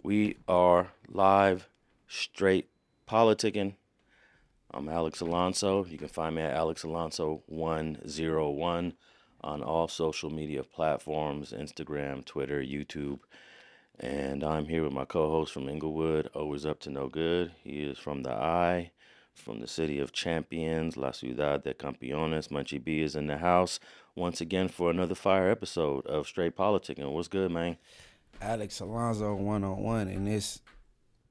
We are live, straight politicking. I'm Alex Alonso. You can find me at Alex Alonso 101 on all social media platforms, Instagram, Twitter, YouTube. And I'm here with my co-host from Inglewood, always up to no good. He is from the I, from the city of champions, La Ciudad de Campeones. Munchie B is in the house once again for another fire episode of Straight Politicking. What's good, man? Alex Alonso 101 in this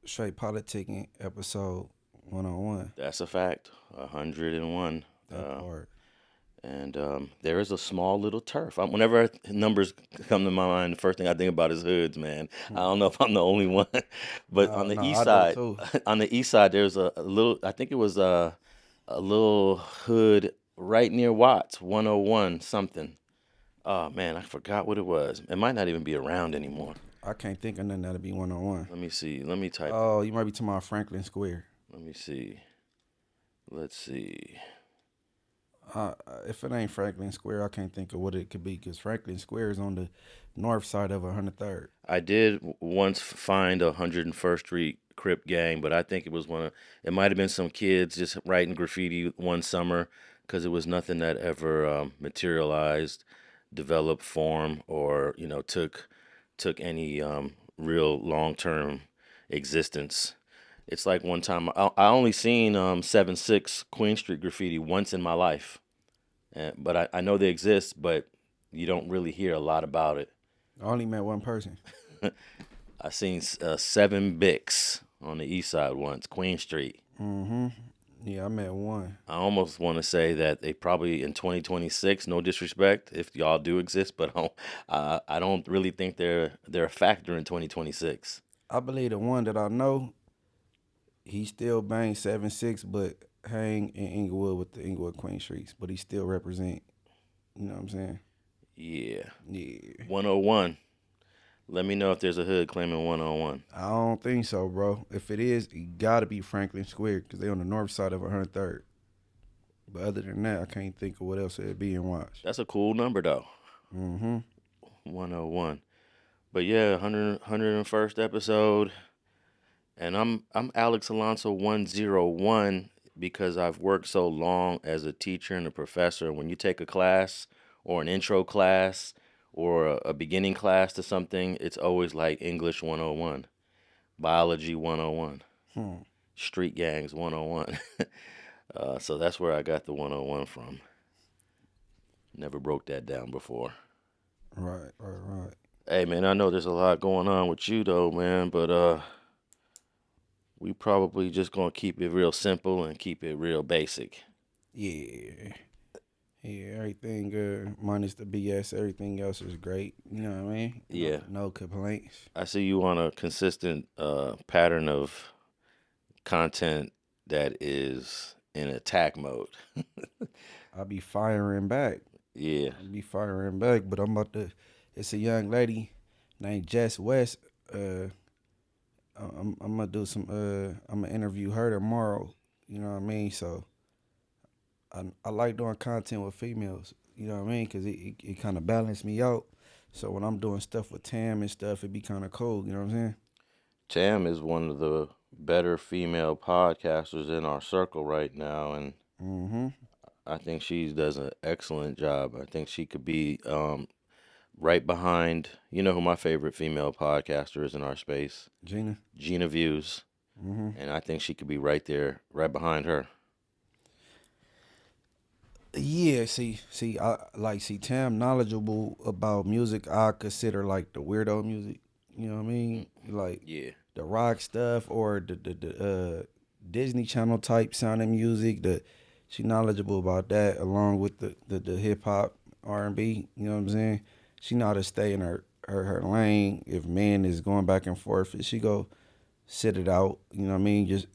Straight Politicking episode 101. That's a fact. 101. That part. And there is a small little turf. Whenever numbers come to my mind, the first thing I think about is hoods, man. I don't know if I'm the only one, but on the east I side, do too. on the east side, there's a little. I think it was a little hood right near Watts, 101 something. Oh man, I forgot what it was. It might not even be around anymore. I can't think of nothing that'll be 101. Let me see. Let me type. Oh, you might be talking about Franklin Square. Let me see. Let's see. If it ain't Franklin Square, I can't think of what it could be because Franklin Square is on the north side of 103rd. I did once find a 101st Street Crip gang, but I think it was it might have been some kids just writing graffiti one summer because it was nothing that ever materialized, developed form, or, took any real long-term existence. It's like one time I only seen 7-6 Queen Street graffiti once in my life, but I know they exist, but you don't really hear a lot about it. I only met one person. I seen 7 Bics on the east side once, Queen Street. Mm-hmm. Yeah, I met one. I almost want to say that they probably in 2026, no disrespect if y'all do exist, but I don't really think they're a factor in 2026. I believe the one that I know, he still bangs 7-6, but hang in Inglewood with the Inglewood Queen Streets, but he still represent. You know what I'm saying? Yeah. Yeah. 101. Let me know if there's a hood claiming 101. I don't think so, bro. If it is, it gotta be Franklin Square because they on the north side of 103rd. But other than that, I can't think of what else it'd be in Watch. That's a cool number though. Mm-hmm. 101. But yeah, 101st episode. And I'm Alex Alonso 101 because I've worked so long as a teacher and a professor. When you take a class or an intro class or a beginning class to something, it's always like English 101, biology 101, street gangs 101. So that's where I got the 101 from. Never broke that down before. Right. Hey, man, I know there's a lot going on with you, though, man, but we probably just going to keep it real simple and keep it real basic. Yeah. Yeah, everything good. Minus the BS, everything else is great. You know what I mean? Yeah. No complaints. I see you on a consistent pattern of content that is in attack mode. I be firing back. Yeah. But it's a young lady named Jess West. I'm gonna do I'm gonna interview her tomorrow. You know what I mean? So I like doing content with females. You know what I mean? Because it kind of balanced me out. So when I'm doing stuff with Tam and stuff, it be kind of cool. You know what I'm saying? Tam is one of the better female podcasters in our circle right now, and I think she does an excellent job. I think she could be right behind, you know who my favorite female podcaster is in our space? Gina Views. And I think she could be right there, right behind her. Yeah, see, Tam knowledgeable about music. I consider like the weirdo music. You know what I mean? Like the rock stuff or the Disney Channel type sounding music. She knowledgeable about that along with the hip hop R&B. You know what I'm saying? She know how to stay in her lane. If man is going back and forth, she go sit it out. You know what I mean? Just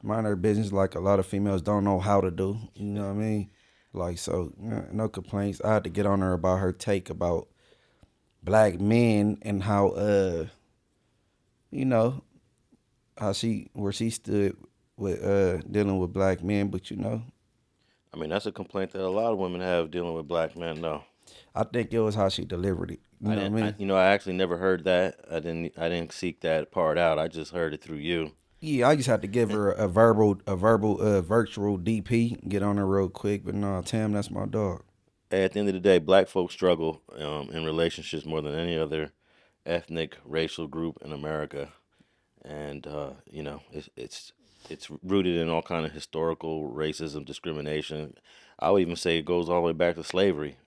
mind her business like a lot of females don't know how to do. You know what I mean? Like, so, no complaints. I had to get on her about her take about black men and how, how where she stood with dealing with black men. But, I mean, that's a complaint that a lot of women have dealing with black men, though. I think it was how she delivered it. You know what I mean? I actually never heard that. I didn't seek that part out. I just heard it through you. Yeah, I just had to give her a virtual DP, get on her real quick. But no, Tam, that's my dog. At the end of the day, black folks struggle in relationships more than any other ethnic racial group in America, and it's rooted in all kind of historical racism, discrimination. I would even say it goes all the way back to slavery.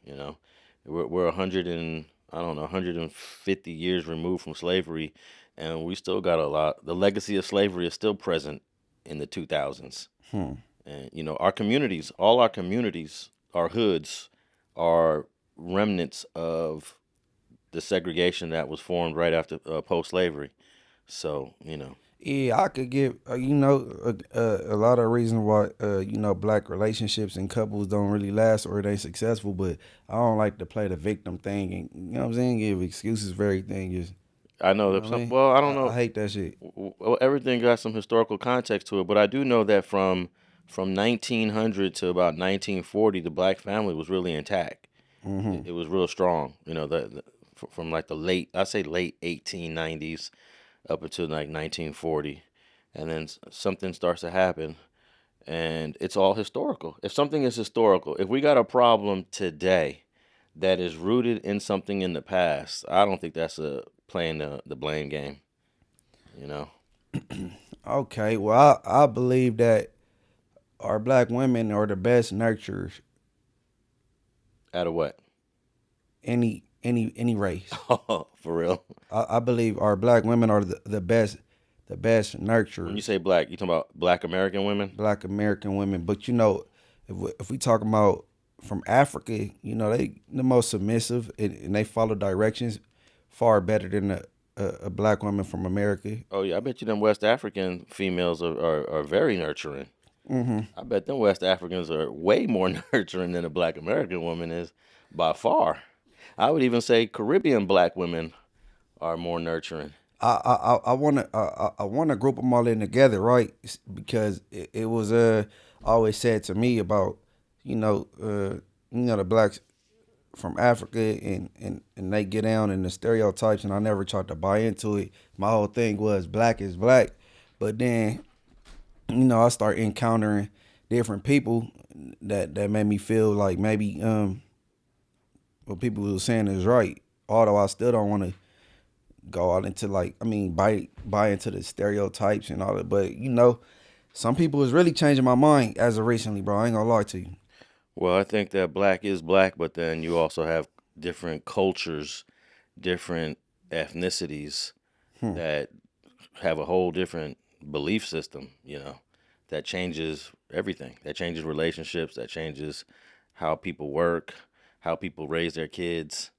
We're 150 years removed from slavery, and we still got a lot. The legacy of slavery is still present in the 2000s. And our communities, all our communities, our hoods, are remnants of the segregation that was formed right after post-slavery. So Yeah, I could give a lot of reasons why black relationships and couples don't really last or they successful, but I don't like to play the victim thing and you know what I'm saying, give excuses for everything. Just I know that some. Well, I don't know. I hate that shit. Well, everything got some historical context to it, but I do know that from 1900 to about 1940, the black family was really intact. It was real strong. From like the late 1890s up until like 1940, and then something starts to happen, and it's all historical. If something is historical, if we got a problem today that is rooted in something in the past, I don't think that's playing the blame game. You know. Okay, well, I believe that our black women are the best nurturers. Out of what? Any race. For real. I believe our black women are the best nurturers. When you say black, you talking about black American women? Black American women, but if we talk about from Africa, they the most submissive and they follow directions far better than a black woman from America. Oh yeah, I bet you them West African females are very nurturing. I bet them West Africans are way more nurturing than a black American woman is by far. I would even say Caribbean black women are more nurturing. I want to group them all in together, right? Because it was always said to me about the blacks from Africa and they get down in the stereotypes, and I never tried to buy into it. My whole thing was black is black, but then I start encountering different people that made me feel like maybe what people were saying is right. Although I still don't want to go out into buy into the stereotypes and all that. But some people is really changing my mind as of recently, bro. I ain't gonna lie to you. Well, I think that black is black, but then you also have different cultures, different ethnicities that have a whole different belief system, that changes everything. That changes relationships, that changes how people work, how people raise their kids.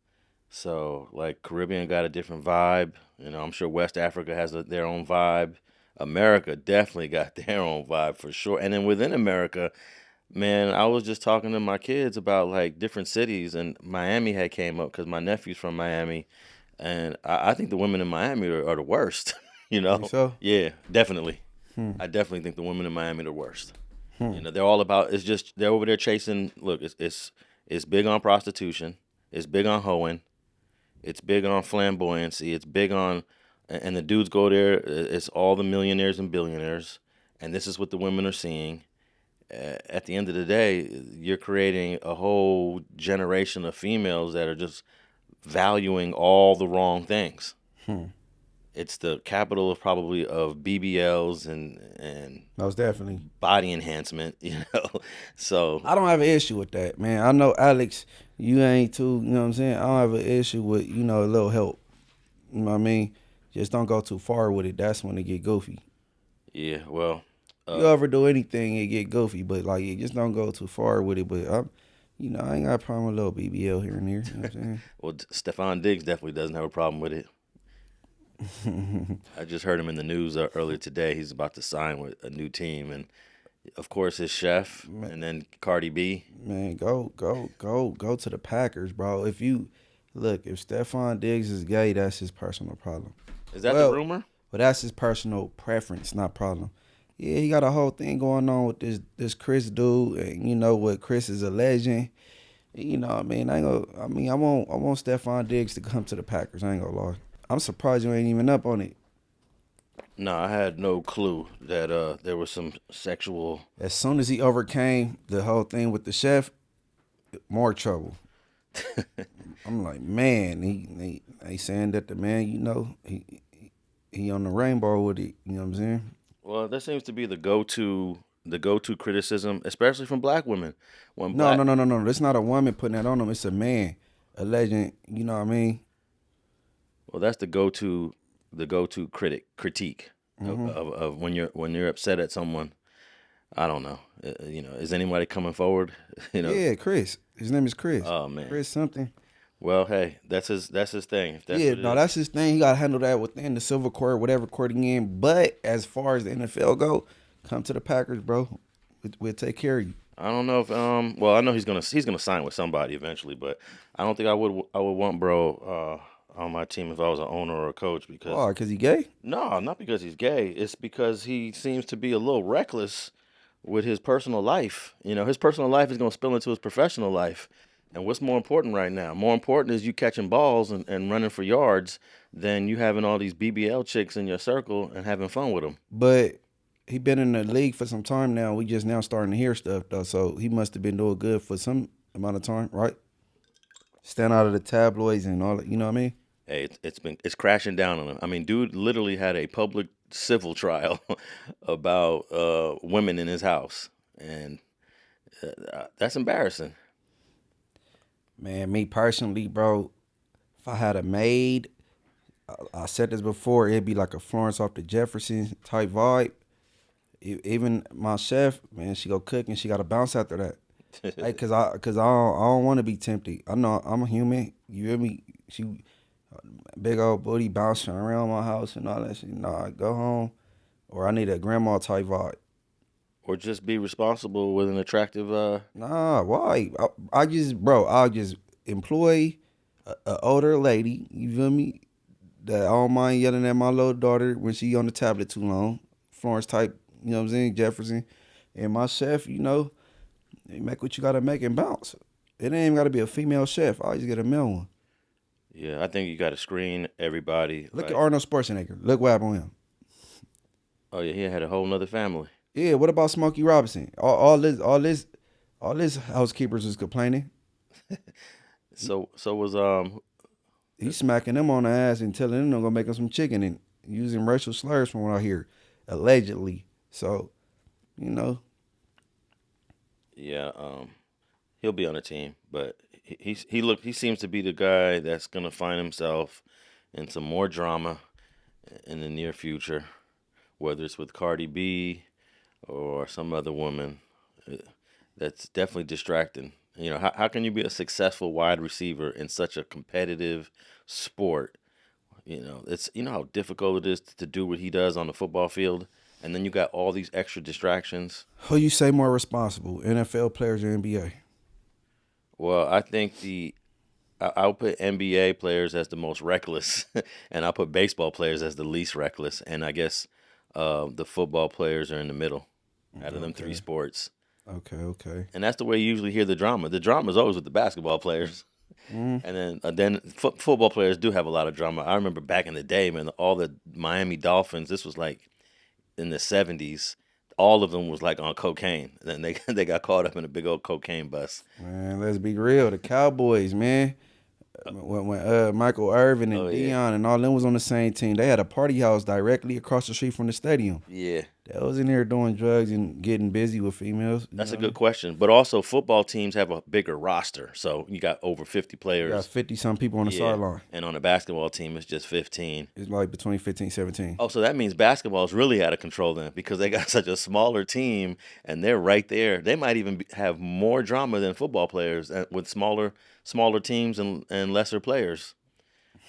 So, like, Caribbean got a different vibe. I'm sure West Africa has their own vibe. America definitely got their own vibe for sure. And then within America, man, I was just talking to my kids about like different cities, and Miami had came up because my nephew's from Miami, and I think the women in Miami are the worst. Think so? Yeah, definitely. I definitely think the women in Miami are the worst. They're all about. It's just they're over there chasing. Look, it's big on prostitution. It's big on hoeing. It's big on flamboyancy. It's big on, and the dudes go there. It's all the millionaires and billionaires, and this is what the women are seeing. At the end of the day, you're creating a whole generation of females that are just valuing all the wrong things. It's the capital of probably of BBLs and most definitely body enhancement, So I don't have an issue with that, man. I know Alex, you ain't too, you know what I'm saying? I don't have an issue with, a little help. You know what I mean? Just don't go too far with it. That's when it get goofy. Yeah, well, you overdo anything, it get goofy, but like you just don't go too far with it. But I ain't got a problem with a little BBL here and there. You know what I'm saying? Well, Stephon Diggs definitely doesn't have a problem with it. I just heard him in the news earlier today. He's about to sign with a new team, and of course his chef, and then Cardi B. Man, go to the Packers, bro. If Stephon Diggs is gay, that's his personal problem. Is that the rumor? Well, that's his personal preference, not problem. Yeah, he got a whole thing going on with this Chris dude, and what, Chris is a legend. You know what I mean? I want Stephon Diggs to come to the Packers. I ain't gonna lie. I'm surprised you ain't even up on it. No, I had no clue that there was some sexual. As soon as he overcame the whole thing with the chef, more trouble. I'm like, man, he saying that the man, he on the rainbow with it. You know what I'm saying? Well, that seems to be the go to criticism, especially from black women. When No, black no, no, no, no. It's not a woman putting that on him. It's a man, a legend. You know what I mean? Well, that's the go to critique of when you're upset at someone. I don't know. Is anybody coming forward? Yeah, Chris. His name is Chris. Oh man. Chris something. Well, hey, that's his thing. If that's Yeah, what it no, is. that's his thing. He got to handle that within the civil court, whatever court he in. But as far as the NFL go, come to the Packers, bro. We'll take care of you. I don't know if well, I know he's gonna sign with somebody eventually, but I don't think I would want bro on my team if I was an owner or a coach because Oh, cause he gay? no, not because he's gay. It's because he seems to be a little reckless with his personal life. His personal life is gonna spill into his professional life. And what's more important right now? More important is you catching balls and running for yards than you having all these BBL chicks in your circle and having fun with them. But he been in the league for some time now. We just now starting to hear stuff though, so he must have been doing good for some amount of time, right? Stand out of the tabloids and all that. You know what I mean? Hey, it's crashing down on him. I mean, dude literally had a public civil trial about women in his house, and that's embarrassing. Man, me personally, bro, if I had a maid, I said this before, it'd be like a Florence off the Jefferson type vibe. Even my chef, man, she go cook and she got to bounce after that. Hey, cause I don't want to be tempted. I know I'm a human. You hear me? She big old booty bouncing around my house and all that shit. Nah, go home, or I need a grandma type vibe. Or just be responsible with an attractive. Nah, why? I'll just employ a older lady. You feel me? That I don't mind yelling at my little daughter when she on the tablet too long. Florence type, you know what I'm saying? Jefferson. And my chef, you make what you gotta make and bounce. It ain't even gotta be a female chef. I just get a male one. Yeah, I think you got to screen everybody. Look at Like, Arnold Schwarzenegger. Look what happened with him. oh yeah, he had a whole nother family. Yeah, what about Smokey Robinson? All this housekeepers was complaining. So was He's smacking them on the ass and telling them they're gonna make them some chicken and using racial slurs from what I hear, allegedly. So, you know, yeah, he'll be on the team, but he seems to be the guy that's gonna find himself in some more drama in the near future, whether it's with Cardi B or some other woman. uh, That's definitely distracting. How can you be a successful wide receiver in such a competitive sport? It's how difficult it is to do what he does on the football field, and then you got all these extra distractions. who you say more responsible, NFL players or NBA? Well, I think I'll put NBA players as the most reckless, and I'll put baseball players as the least reckless, and I guess the football players are in the middle out of them three Okay, sports. okay. And that's the way you usually hear the drama. The drama is always with the basketball players. Mm. And then football players do have a lot of drama. I remember back in the day, man, all the Miami Dolphins. This was like in the '70s. All of them was like on cocaine. Then they they got caught up in a big old cocaine bust. Man, let's be real. The Cowboys, man. When Michael Irvin Oh and yeah, Dion and all them was on the same team, they had a party house directly across the street from the stadium. yeah. They was in there doing drugs and getting busy with females. You That's a know, good question. But also, football teams have a bigger roster, so you got over 50 you got players. 50 some people on the Yeah, sideline. and on a basketball team, it's just 15. It's like between 15, 17. Oh, so that means basketball is really out of control then, because they got such a smaller team and they're right there. They might even have more drama than football players with smaller teams and lesser players.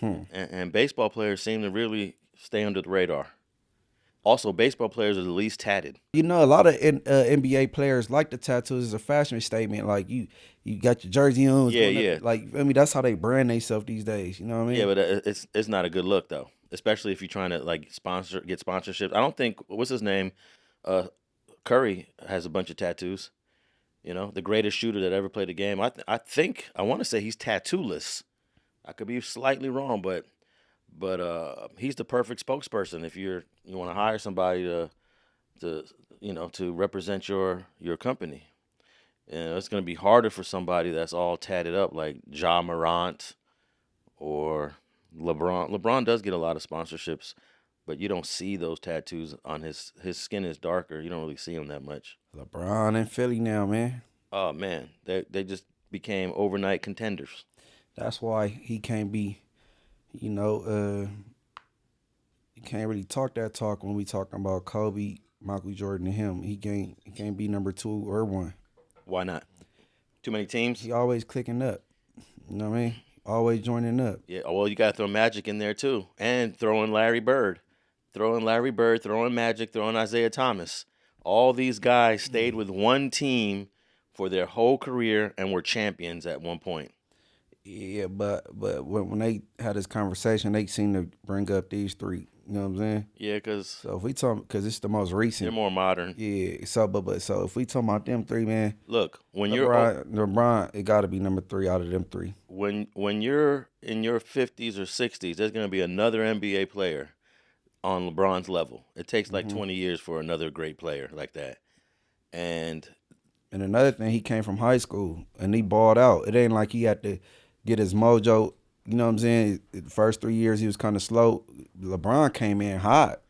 Hmm. And baseball players seem to really stay under the radar. Also, baseball players are the least tatted. A lot of NBA players like the tattoos as a fashion statement. Like you got your jersey on. Yeah, yeah, Like that's how they brand themselves these days. You know what I yeah. mean? But it's not a good look though, especially if you're trying to like get sponsorships. I don't think what's his name, uh, Curry has a bunch of tattoos. You know, the greatest shooter that ever played the game. I think I want to say he's tattoo-less. I could be slightly wrong, but he's the perfect spokesperson if you want to hire somebody to to represent your company. And it's going to be harder for somebody that's all tatted up like Ja Morant or LeBron. LeBron does get a lot of sponsorships, but you don't see those tattoos on his skin is darker. You don't really see him that much. LeBron in Philly now, man. Oh man, they just became overnight contenders. That's why he can't be, you can't really talk that talk when we talking about Kobe, Michael Jordan, and him. He can't be number 2 or 1. Why not? Too many teams? He always clicking up. You know what I mean? Always joining up. Yeah, well, you got to throw Magic in there too. And throwing Larry Bird. Throwing Magic, throwing Isaiah Thomas. All these guys stayed with one team for their whole career and were champions at one point. Yeah, but when they had this conversation, they seem to bring up these 3. You know what I'm saying? Yeah, so if we talk, because it's the most recent, they're more modern. Yeah. So so if we talking about them 3, man, look, when LeBron, it got to be number 3 out of them 3. When you're in your 50s or 60s, there's gonna be another NBA player on LeBron's level. It takes like 20 years for another great player like that. And another thing, he came from high school and he balled out. It ain't like he had to get his mojo. You know what I'm saying? The first 3 years he was kind of slow. LeBron came in hot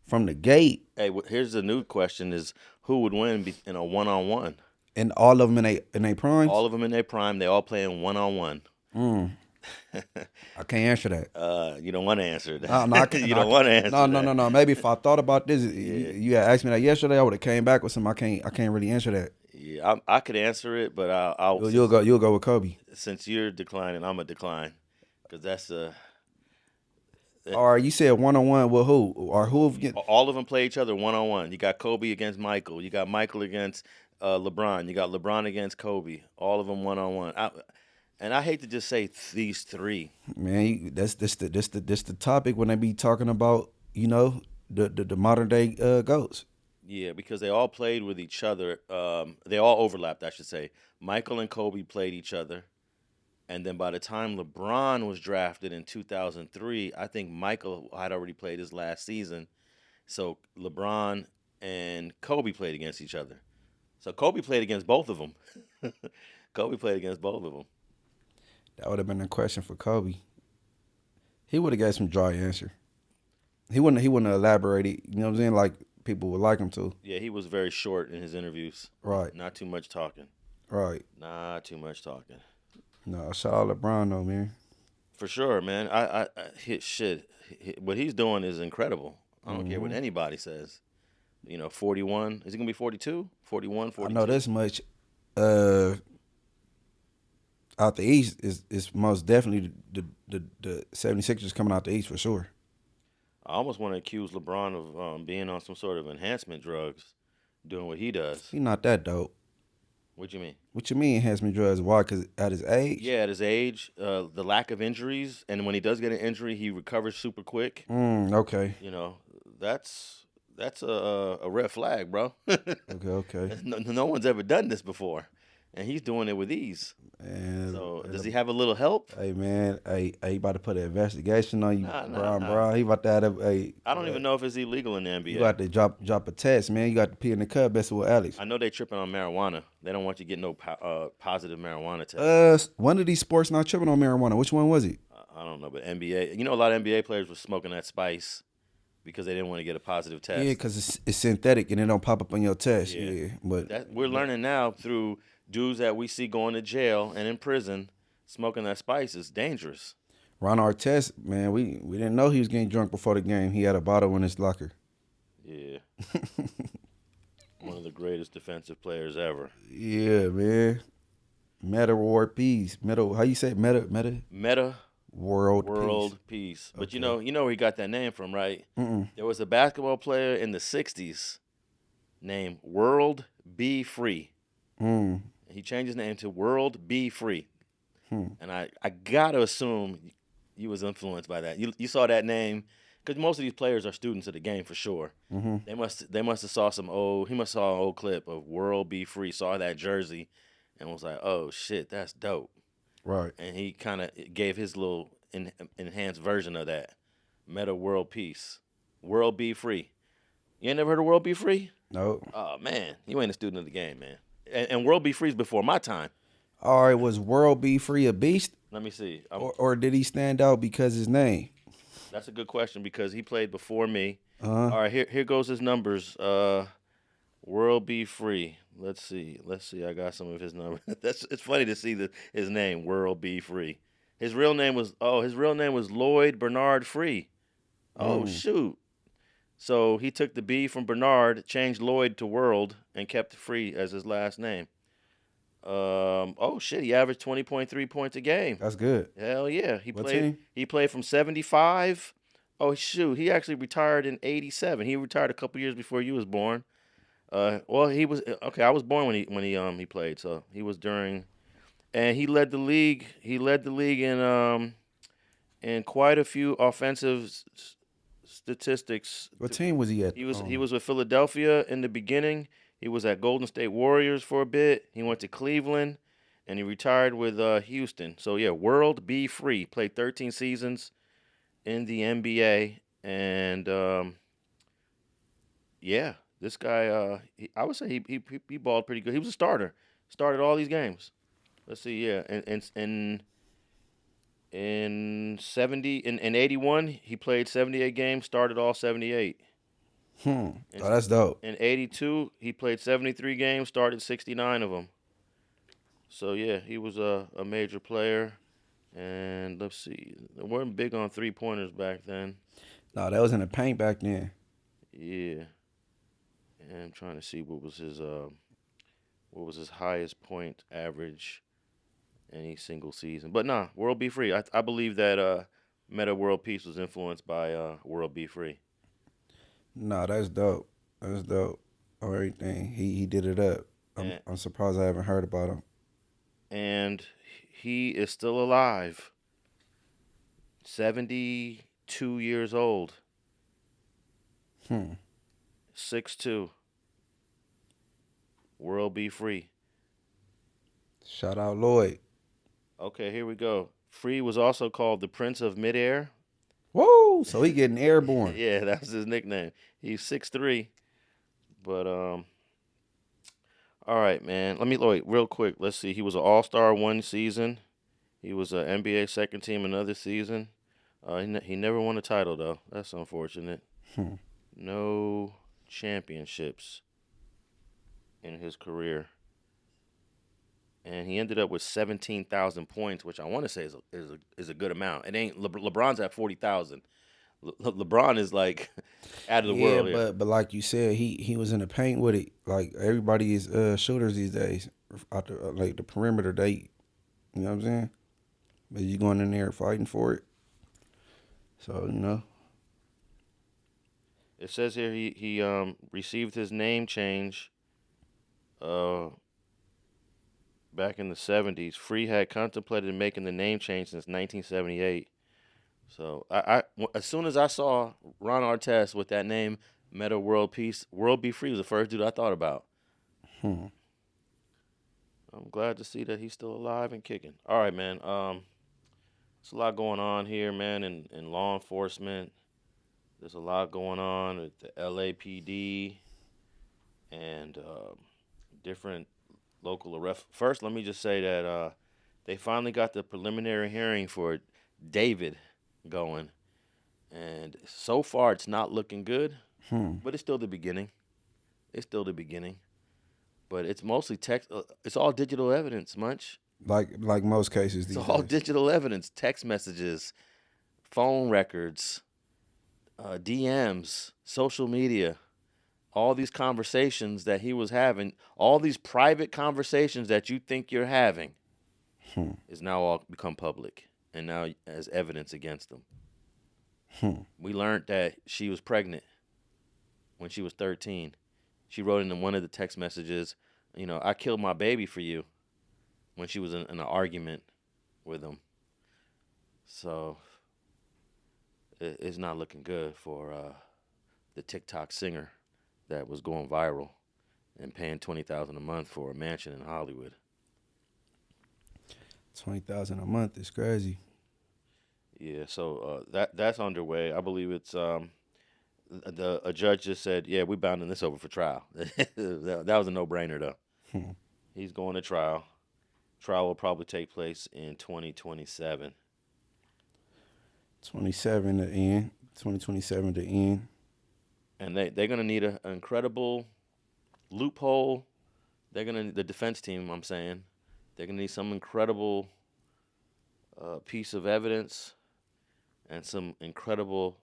from the gate. Hey, here's the new question: is who would win in a one-on-one? And all of them in their primes. All of them in their prime. They all playing one-on-one. I can't answer that. You don't want to answer that. No, you don't want to answer. No. Maybe if I thought about this, you had asked me that yesterday, I would have came back with some. I can't really answer that. Yeah, I could answer it, but I'll. You'll go with Kobe. Since you're declining, I'm a decline, because that's a. Or you said one-on-one with who? Or who? All of them play each other one-on-one. You got Kobe against Michael. You got Michael against LeBron. You got LeBron against Kobe. All of them one-on-one. And I hate to just say these 3. Man, that's the topic when they be talking about, the modern day GOATs. Yeah, because they all played with each other. They all overlapped, I should say. Michael and Kobe played each other. And then by the time LeBron was drafted in 2003, I think Michael had already played his last season. So LeBron and Kobe played against each other. So Kobe played against both of them. Kobe played against both of them. That would have been a question for Kobe. He would have got some dry answer. He wouldn't have elaborated, you know what I'm saying, like people would like him to. Yeah, he was very short in his interviews. Right. Not too much talking. Right. Not too much talking. No, shout out LeBron though, man. For sure, man. I what he's doing is incredible. I don't care what anybody says. 41. Is he going to be 42? 41, 42? I know this much. Out the East is most definitely the 76ers coming out the East for sure. I almost want to accuse LeBron of being on some sort of enhancement drugs, doing what he does. He's not that dope. What you mean? What you mean enhancement drugs? Why? Because at his age? Yeah, at his age, the lack of injuries, and when he does get an injury, he recovers super quick. Okay. That's a red flag, bro. Okay. No one's ever done this before, and he's doing it with ease. And so does he have a little help? Hey man, he about to put an investigation on you, bro. He about to have I don't even know if it's illegal in the NBA. You got to drop a test, man. You got to pee in the cup messing with Alex. I know they tripping on marijuana. They don't want you to get no positive marijuana test. One of these sports not tripping on marijuana. Which one was it? I don't know, but NBA. A lot of NBA players were smoking that spice because they didn't want to get a positive test. Yeah, because it's synthetic and it don't pop up on your test. Yeah, but we're learning now through dudes that we see going to jail and in prison smoking that spice is dangerous. Ron Artest, man, we didn't know he was getting drunk before the game. He had a bottle in his locker. Yeah. One of the greatest defensive players ever. Yeah, man. Meta World Peace. How you say meta? Meta World Peace. But you know where he got that name from, right? Mm-mm. There was a basketball player in the 60s named World Be Free. He changed his name to World Be Free. And I got to assume you was influenced by that. You saw that name because most of these players are students of the game for sure. Mm-hmm. They must have saw he must have saw an old clip of World Be Free, saw that jersey, and was like, oh shit, that's dope. Right. And he kind of gave his little enhanced version of that. Meta World Peace, World Be Free. You ain't never heard of World Be Free? No. Oh man, you ain't a student of the game, man. And World Be Free is before my time. All right, was World Be Free a beast? Let me see. Or did he stand out because his name? That's a good question because he played before me. Uh-huh. All right, here goes his numbers. World Be Free. Let's see. I got some of his numbers. It's funny to see his name, World Be Free. His real name was Lloyd Bernard Free. Oh shoot. So he took the B from Bernard, changed Lloyd to World, and kept Free as his last name. Oh shit, he averaged 20.3 points a game. That's good. Hell yeah. What team? He played from 75. Oh shoot, he actually retired in 87. He retired a couple years before you was born. Well, he was okay, I was born when he played, so he was during, and he led the league. He led the league in quite a few offensive statistics. What team was he at? He was with Philadelphia in the beginning. He was at Golden State Warriors for a bit. He went to Cleveland, and he retired with Houston. So yeah, World Be Free. Played 13 seasons in the NBA, and yeah, this guy. I would say he balled pretty good. He was a starter. Started all these games. Let's see. Yeah, in 81, he played 78 games. Started all 78. Oh, that's dope. In 82, he played 73 games, started 69 of them. So, yeah, he was a major player. And let's see. They weren't big on three-pointers back then. No, that was in the paint back then. Yeah. And I'm trying to see what was his highest point average any single season. But, nah, World Be Free. I believe that Meta World Peace was influenced by World Be Free. No, that's dope. That's dope. On everything. He did it up. I'm surprised I haven't heard about him. And he is still alive. 72 years old. 6'2". World Be Free. Shout out Lloyd. Okay, here we go. Free was also called the Prince of Midair. Whoa! So he getting airborne. Yeah, that was his nickname. He's 6'3". But all right, man. Let me wait real quick. Let's see. He was an All-Star one season. He was an NBA second team another season. He never won a title though. That's unfortunate. No championships in his career. And he ended up with 17,000 points, which I want to say is a good amount. It ain't LeBron's at 40,000. LeBron is like out of the world. Yeah, but like you said, he was in the paint with it. Like everybody is shooters these days. Out the, like the perimeter, you know what I'm saying? But you going in there fighting for it. So It says here he received his name change. Back in the 70s, Free had contemplated making the name change since 1978. So I as soon as I saw Ron Artest with that name, Meta World Peace, World Be Free was the first dude I thought about. I'm glad to see that he's still alive and kicking. All right, man. There's a lot going on here, man, in law enforcement. There's a lot going on with the LAPD and different local arrest. First, let me just say that they finally got the preliminary hearing for David going, and so far it's not looking good. But it's still the beginning. But it's mostly text. It's all digital evidence, Munch. like most cases these It's all days. digital evidence: text messages, phone records, DMs, social media. All these conversations that he was having, all these private conversations that you think you're having, is now all become public, and now as evidence against them. We learned that she was pregnant when she was 13. She wrote in one of the text messages, I killed my baby for you, when she was in an argument with him. So it's not looking good for the TikTok singer that was going viral and paying $20,000 a month for a mansion in Hollywood. $20,000 a month is crazy. Yeah, so that's underway. I believe it's a judge just said, yeah, we're bounding this over for trial. that was a no-brainer though. He's going to trial. Trial will probably take place in 2027. 27 to end. 2027 to end. And they're gonna need an incredible loophole. The defense team, I'm saying, they're gonna need some incredible piece of evidence and some incredible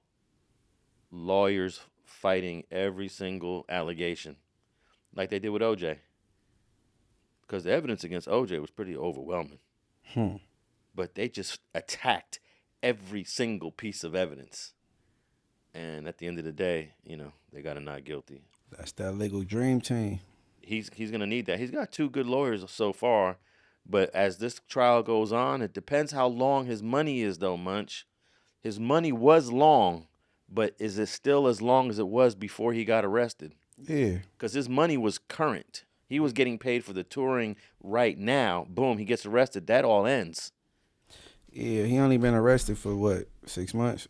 lawyers fighting every single allegation, like they did with OJ. Because the evidence against OJ was pretty overwhelming. But they just attacked every single piece of evidence. And at the end of the day, they got a not guilty. That's that legal dream team. He's going to need that. He's got two good lawyers so far. But as this trial goes on, it depends how long his money is, though, Munch. His money was long, but is it still as long as it was before he got arrested? Yeah. Because his money was current. He was getting paid for the touring right now. Boom, he gets arrested. That all ends. Yeah, he only been arrested for, what, 6 months?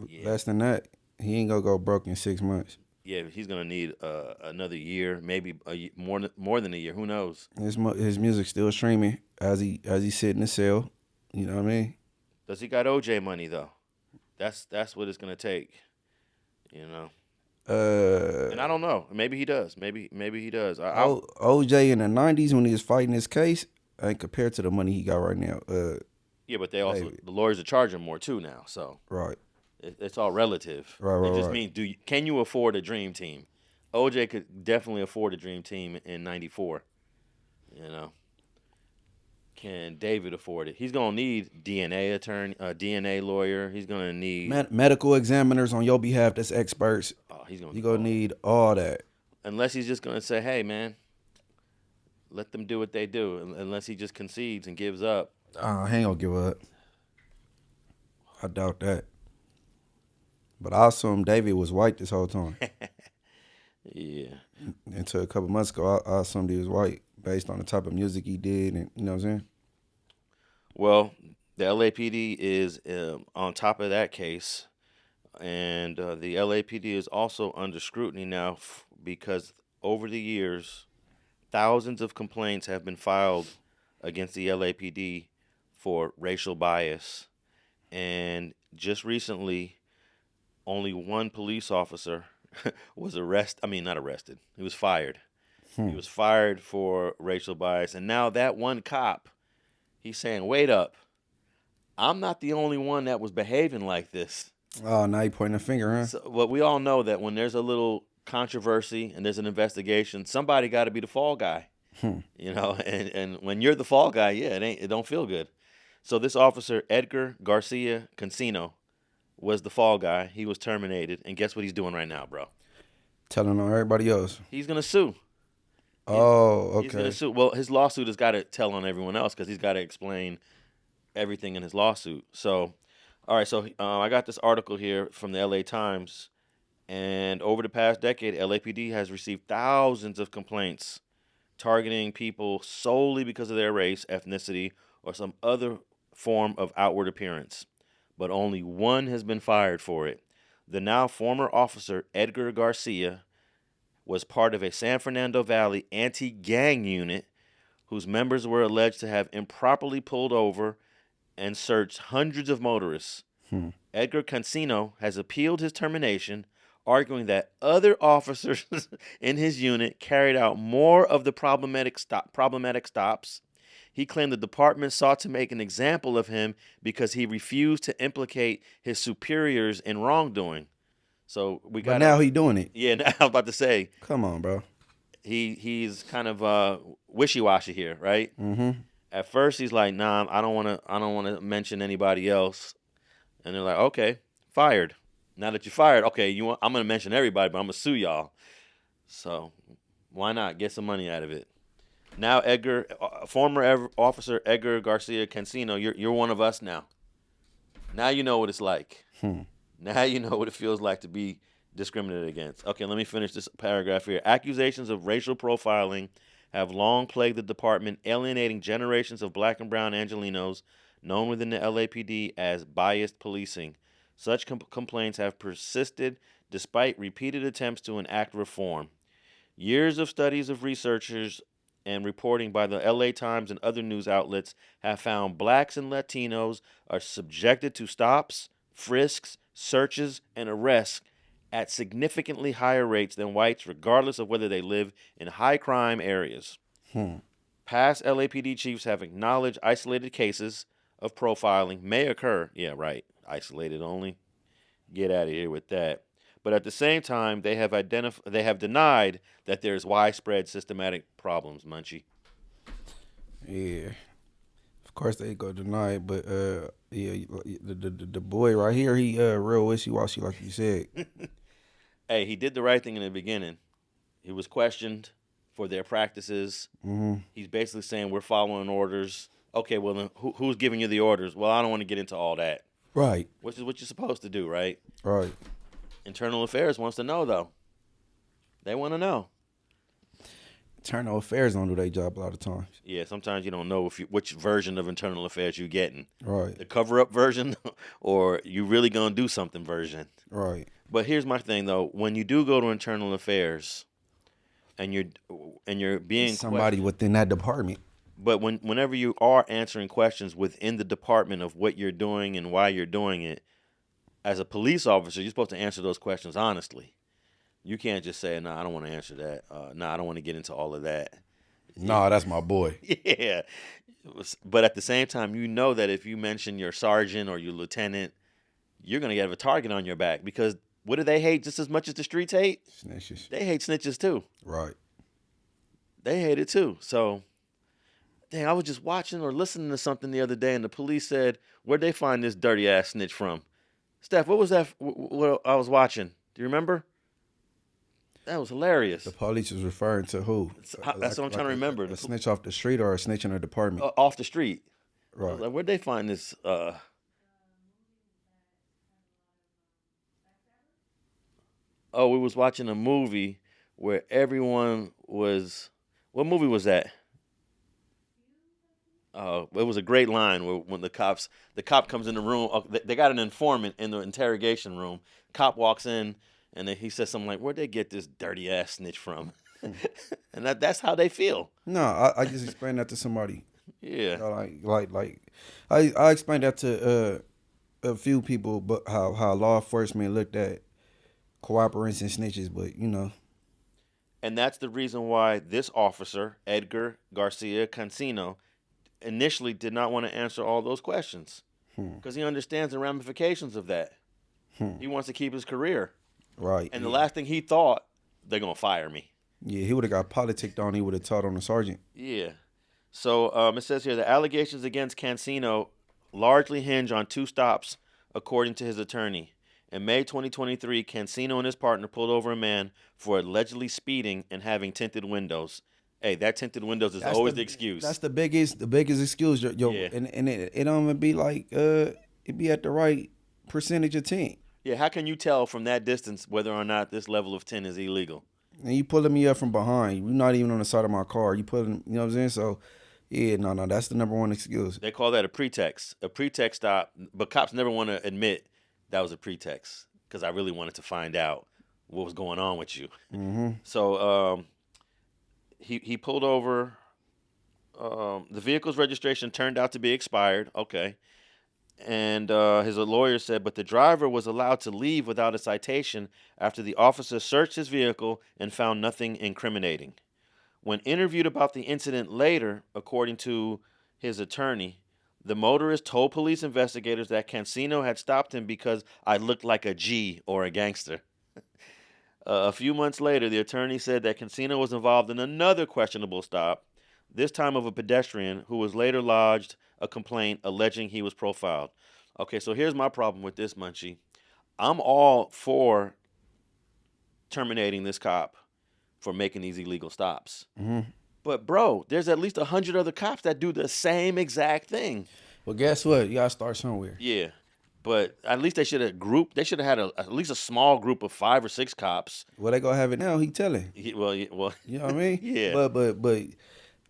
Yeah. Less than that. He ain't going to go broke in 6 months. Yeah, he's going to need another year, maybe more than a year. Who knows? His music's still streaming as he sit in the cell. You know what I mean? Does he got OJ money, though? That's what it's going to take, And I don't know. Maybe he does. Maybe he does. OJ in the 90s when he was fighting his case ain't compared to the money he got right now. Yeah, but the lawyers are charging more too now. So right, it's all relative. Right. It just means can you afford a dream team? OJ could definitely afford a dream team in '94. Can David afford it? He's gonna need DNA attorney, DNA lawyer. He's gonna need medical examiners on your behalf. That's experts. Oh, he's gonna. You gonna need all that. Unless he's just gonna say, "Hey, man, let them do what they do." Unless he just concedes and gives up. He ain't gonna give up. I doubt that. But I assume David was white this whole time. Yeah. Until a couple months ago, I assumed he was white based on the type of music he did, and you know what I'm saying? Well, the LAPD is on top of that case, and the LAPD is also under scrutiny now because over the years, thousands of complaints have been filed against the LAPD for racial bias, and just recently, only one police officer was not arrested. He was fired. He was fired for racial bias. And now that one cop, he's saying, wait up. I'm not the only one that was behaving like this. Oh, now you pointing a finger, huh? So, well, we all know that when there's a little controversy and there's an investigation, somebody got to be the fall guy. And when you're the fall guy, it don't feel good. So this officer, Edgar Garcia Canino, was the fall guy. He was terminated. And guess what he's doing right now, bro? Telling on everybody else. He's going to sue. Oh, okay. He's going to sue. Well, his lawsuit has got to tell on everyone else because he's got to explain everything in his lawsuit. So, all right. So I got this article here from the LA Times. And over the past decade, LAPD has received thousands of complaints targeting people solely because of their race, ethnicity, or some other form of outward appearance. But only one has been fired for it. The now former officer, Edgar Garcia, was part of a San Fernando Valley anti-gang unit whose members were alleged to have improperly pulled over and searched hundreds of motorists. Edgar Canino has appealed his termination, arguing that other officers in his unit carried out more of the problematic stops. He claimed the department sought to make an example of him because he refused to implicate his superiors in wrongdoing. So we got. But now he doing it. Yeah, I was about to say. Come on, bro. He's kind of wishy-washy here, right? Mm-hmm. At first, he's like, "Nah, I don't want to mention anybody else," and they're like, "Okay, fired." Now that you're fired, okay, I'm gonna mention everybody, but I'm gonna sue y'all. So why not get some money out of it? Now, former officer Edgar Garcia Canino, you're one of us now. Now you know what it's like. Now you know what it feels like to be discriminated against. Okay, let me finish this paragraph here. Accusations of racial profiling have long plagued the department, alienating generations of black and brown Angelenos, known within the LAPD as biased policing. Such complaints have persisted despite repeated attempts to enact reform. Years of studies of researchers and reporting by the LA Times and other news outlets have found blacks and Latinos are subjected to stops, frisks, searches, and arrests at significantly higher rates than whites, regardless of whether they live in high crime areas. Past LAPD chiefs have acknowledged isolated cases of profiling may occur. Yeah, right. Isolated only. Get out of here with that. But at the same time, they have denied that there's widespread systematic problems, Munchie. Yeah. Of course they go deny it, but yeah, the boy right here, he real wishy-washy, like you said. Hey, he did the right thing in the beginning. He was questioned for their practices. He's basically saying we're following orders. Okay, well then who's giving you the orders? Well, I don't want to get into all that. Right. Which is what you're supposed to do, right? Right. Internal Affairs wants to know, though. They want to know. Internal Affairs don't do their job a lot of times. Yeah, sometimes you don't know which version of Internal Affairs you're getting. Right. The cover-up version or you really going to do something version. Right. But here's my thing, though. When you do go to Internal Affairs and you're being somebody within that department. But whenever you are answering questions within the department of what you're doing and why you're doing it, as a police officer, you're supposed to answer those questions honestly. You can't just say, "No, I don't want to answer that. No, I don't want to get into all of that." No, that's my boy. Yeah. But at the same time, you know that if you mention your sergeant or your lieutenant, you're going to get a target on your back because what do they hate just as much as the streets hate? Snitches. They hate snitches too. Right. They hate it too. So, dang, I was just watching or listening to something the other day and the police said, where'd they find this dirty ass snitch from? Steph, what was that? What I was watching? Do you remember? That was hilarious. The police was referring to who? That's what I'm trying to remember. A snitch off the street or a snitch in a department? Off the street. Right. Like, where'd they find this? Oh, we was watching a movie where everyone was. What movie was that? It was a great line when the cop comes in the room. They got an informant in the interrogation room. Cop walks in and he says something like, "Where'd they get this dirty ass snitch from?" And that's how they feel. No, I just explained that to somebody. Yeah. I explained that to a few people, but how law enforcement looked at cooperants and snitches, but you know. And that's the reason why this officer, Edgar Garcia Canino, initially did not want to answer all those questions because he understands the ramifications of that. He wants to keep his career. Right. And the last thing he thought, they're going to fire me. Yeah, he would have got politicked on. He would have taught on the sergeant. Yeah. So it says here, the allegations against Canino largely hinge on two stops, according to his attorney. In May 2023, Canino and his partner pulled over a man for allegedly speeding and having tinted windows. Hey, that tinted windows is always the excuse. That's the biggest excuse. Yo, yeah. And it don't even be like it be at the right percentage of tint. Yeah, how can you tell from that distance whether or not this level of tint is illegal? And you pulling me up from behind. You're not even on the side of my car. You pulling, you know what I'm saying? So, yeah, no, that's the number one excuse. They call that a pretext stop. But cops never want to admit that was a pretext because I really wanted to find out what was going on with you. Mm-hmm. So he pulled over. The vehicle's registration turned out to be expired. Okay. And his lawyer said, but the driver was allowed to leave without a citation after the officer searched his vehicle and found nothing incriminating. When interviewed about the incident later, according to his attorney, the motorist told police investigators that Canino had stopped him because I looked like a G or a gangster. A few months later, the attorney said that Canino was involved in another questionable stop, this time of a pedestrian who was later lodged a complaint alleging he was profiled. Okay, so here's my problem with this, Munchie. I'm all for terminating this cop for making these illegal stops. Mm-hmm. But, bro, there's at least 100 other cops that do the same exact thing. Well, guess what? You got to start somewhere. Yeah. But at least they should have grouped. They should have had at least a small group of 5 or 6 cops. Well, they gonna have it now. He telling. Well, You know what I mean? yeah. But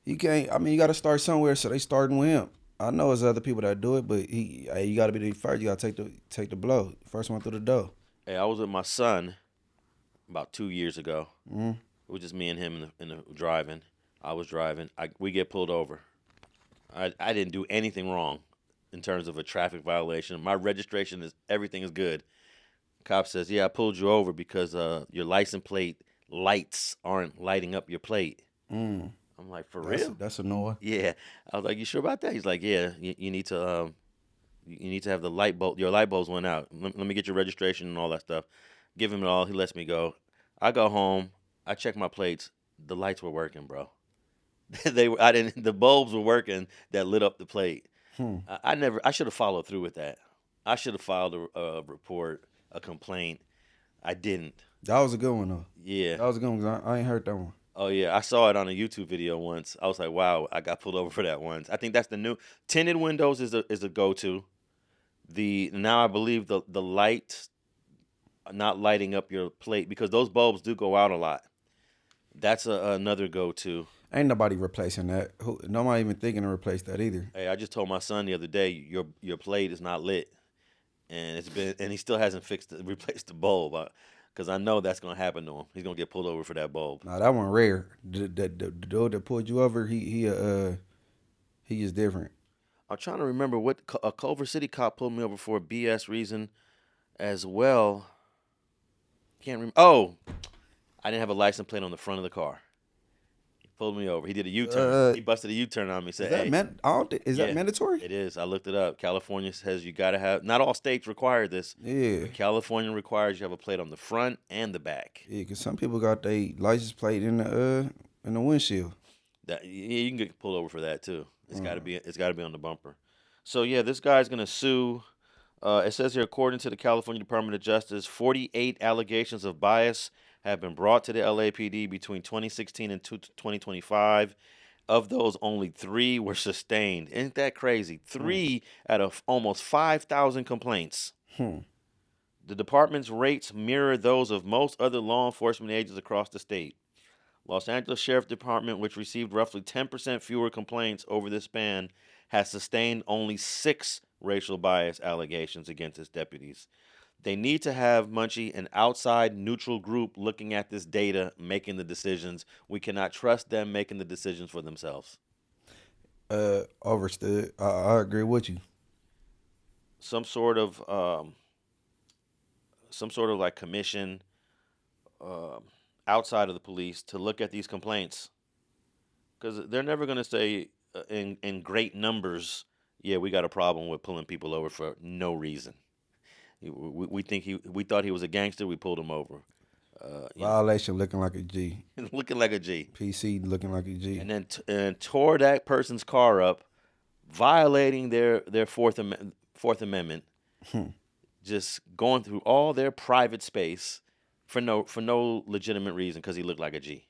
you can't. I mean, you got to start somewhere. So they starting with him. I know there's other people that do it, but you got to be the first. You got to take the blow. First one through the door. Hey, I was with my son about 2 years ago. Mm-hmm. It was just me and him in the driving. I was driving. We get pulled over. I didn't do anything wrong in terms of a traffic violation. My registration is everything is good. Cop says, "Yeah, I pulled you over because your license plate lights aren't lighting up your plate." Mm. I'm like, "For real?" That's annoying. Yeah. I was like, "You sure about that?" He's like, "Yeah, you need to have the light bulb. Your light bulbs went out. Let me get your registration and all that stuff." Give him it all. He lets me go. I go home. I check my plates. The lights were working, bro. The bulbs were working that lit up the plate. I should have followed through with that. I should have filed a report, a complaint. I didn't. That was a good one though. Yeah. That was a good one. 'Cause I ain't heard that one. Oh yeah, I saw it on a YouTube video once. I was like, wow, I got pulled over for that once. I think that's the new tinted windows is a go-to. Now I believe the light not lighting up your plate because those bulbs do go out a lot. That's another go-to. Ain't nobody replacing that. Nobody even thinking to replace that either. Hey, I just told my son the other day your plate is not lit, and he still hasn't replaced the bulb. Because I know that's gonna happen to him. He's gonna get pulled over for that bulb. Nah, that one rare. The dude that pulled you over, he is different. I'm trying to remember what a Culver City cop pulled me over for a BS reason, as well. Can't remember. Oh, I didn't have a license plate on the front of the car. He pulled me over. He did a U-turn. He busted a U-turn on me. Said, "Hey, is that mandatory?" It is. I looked it up. California says you gotta have. Not all states require this. Yeah. California requires you have a plate on the front and the back. Yeah, because some people got their license plate in the windshield. You can get pulled over for that too. It's got to be. It's got to be on the bumper. So yeah, this guy's gonna sue. It says here, according to the California Department of Justice, 48 allegations of bias have been brought to the LAPD between 2016 and 2025. Of those, only 3 were sustained. Isn't that crazy? 3 out of almost 5,000 complaints. The department's rates mirror those of most other law enforcement agencies across the state. Los Angeles Sheriff Department, which received roughly 10% fewer complaints over this span, has sustained only 6 racial bias allegations against its deputies. They need to have, Munchie, an outside neutral group looking at this data, making the decisions. We cannot trust them making the decisions for themselves. Overstood. I agree with you. Some sort of like commission outside of the police to look at these complaints, because they're never going to say in great numbers, yeah, we got a problem with pulling people over for no reason. We thought he was a gangster. We pulled him over. Violation looking like a G. Looking like a G. PC looking like a G. And then tore that person's car up, violating their Fourth Amendment. Just going through all their private space for no legitimate reason because he looked like a G.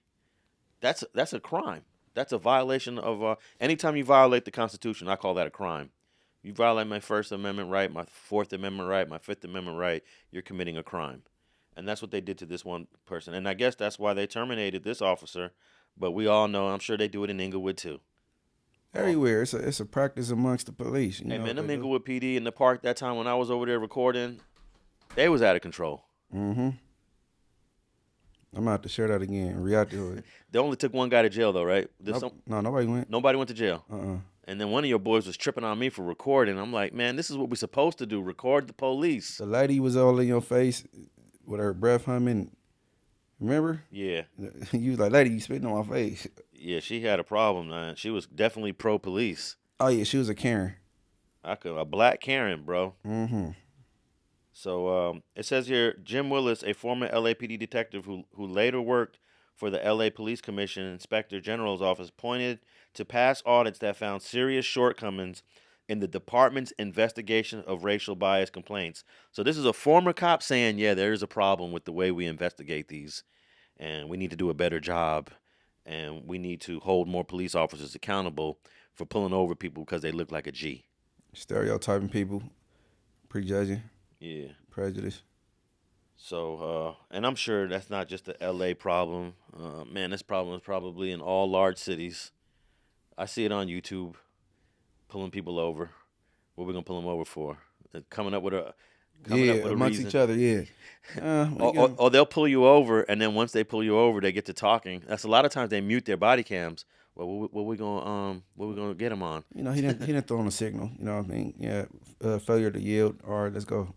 That's a crime. That's a violation of anytime you violate the Constitution, I call that a crime. You violate my First Amendment right, my Fourth Amendment right, my Fifth Amendment right, you're committing a crime. And that's what they did to this one person. And I guess that's why they terminated this officer. But we all know, I'm sure they do it in Inglewood too. Everywhere. It's a practice amongst the police. Hey, man, them Inglewood PD in the park that time when I was over there recording, they was out of control. Mm-hmm. I'm going to have to share that again and react to it. They only took one guy to jail, though, right? No, nobody went. Nobody went to jail. Uh-uh. And then one of your boys was tripping on me for recording. I'm like, man, this is what we're supposed to do, record the police. The lady was all in your face with her breath humming. Remember? Yeah. You was like, lady, you spitting on my face. Yeah, she had a problem, man. She was definitely pro-police. Oh, yeah, she was a Karen. A black Karen, bro. Mm-hmm. So it says here, Jim Willis, a former LAPD detective who later worked for the LA Police Commission Inspector General's office, pointed to past audits that found serious shortcomings in the department's investigation of racial bias complaints. So this is a former cop saying, yeah, there is a problem with the way we investigate these, and we need to do a better job, and we need to hold more police officers accountable for pulling over people because they look like a G. Stereotyping people. Prejudging. Yeah. Prejudice. So, and I'm sure that's not just a LA problem. Man, this problem is probably in all large cities. I see it on YouTube, pulling people over. What we gonna pull them over for? Coming up with a amongst reason. each other. Yeah. Or they'll pull you over, and then once they pull you over, they get to talking. That's a lot of times they mute their body cams. Well, what we gonna get them on? He didn't throw on a signal. You know what I mean? Yeah. Failure to yield. All right, let's go.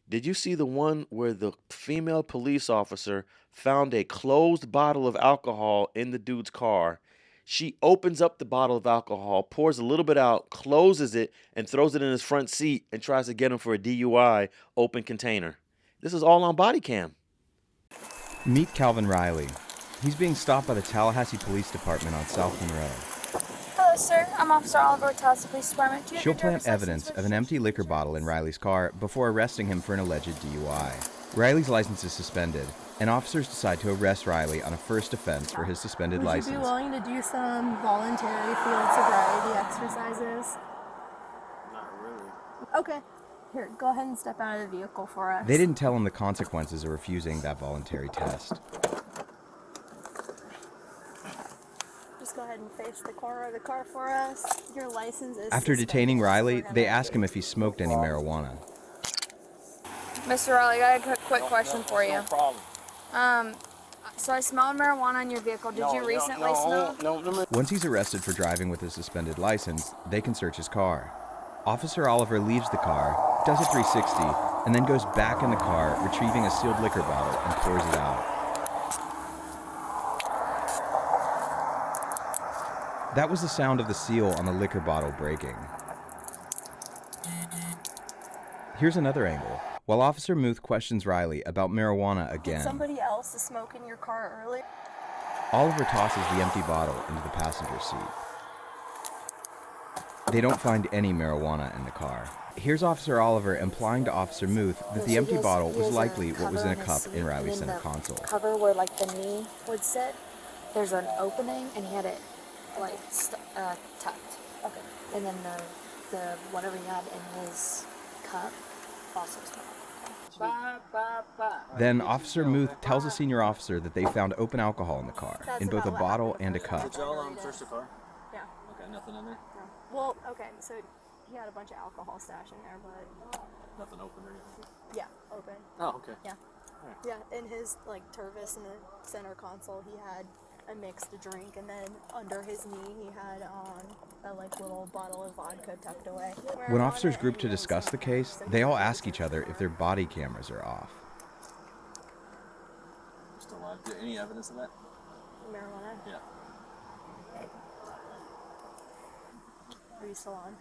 Did you see the one where the female police officer found a closed bottle of alcohol in the dude's car? She opens up the bottle of alcohol, pours a little bit out, closes it, and throws it in his front seat and tries to get him for a DUI open container. This is all on body cam. Meet Calvin Riley. He's being stopped by the Tallahassee Police Department on South Monroe. Hello, sir. I'm Officer Oliver with Tallahassee Police Department. She'll plant evidence of an empty liquor bottle in Riley's car before arresting him for an alleged DUI. Riley's license is suspended, and officers decide to arrest Riley on a first offense for his suspended license. Would you be willing to do some voluntary field sobriety exercises? Not really. Okay. Here, go ahead and step out of the vehicle for us. They didn't tell him the consequences of refusing that voluntary test. Just go ahead and face the corner of the car for us. Your license is After suspended, detaining so Riley, we're gonna- they ask him if he smoked any marijuana. Mr. Riley, I got a quick question for you. No problem. So I smelled marijuana in your vehicle. Did you recently smoke? No. Once he's arrested for driving with a suspended license, they can search his car. Officer Oliver leaves the car, does a 360, and then goes back in the car, retrieving a sealed liquor bottle and pours it out. That was the sound of the seal on the liquor bottle breaking. Here's another angle. While Officer Muth questions Riley about marijuana again, Did somebody else smoke in your car earlier? Oliver tosses the empty bottle into the passenger seat. They don't find any marijuana in the car. Here's Officer Oliver implying to Officer Muth that the empty bottle was likely what was in a cup in Riley's center console. Cover where like the knee would sit, there's an opening, and he had it like tucked. Okay. And then the whatever he had in his cup also smelled. Then Officer Muth tells a senior officer that they found open alcohol in the car, in both a bottle and a cup. Did y'all search the car? Yeah. Okay, nothing in there? No. Well, okay, so he had a bunch of alcohol stashed in there, but Nothing open or anything? yeah, open. Oh, okay. Yeah. Alright. Yeah, in his like Tervis in the center console, he had a mixed drink, and then under his knee he had a like little bottle of vodka tucked away. When officers group to discuss the case, they all ask each other if their body cameras are off. Still alive. Any evidence of that? Marijuana. Yeah. Are you still on?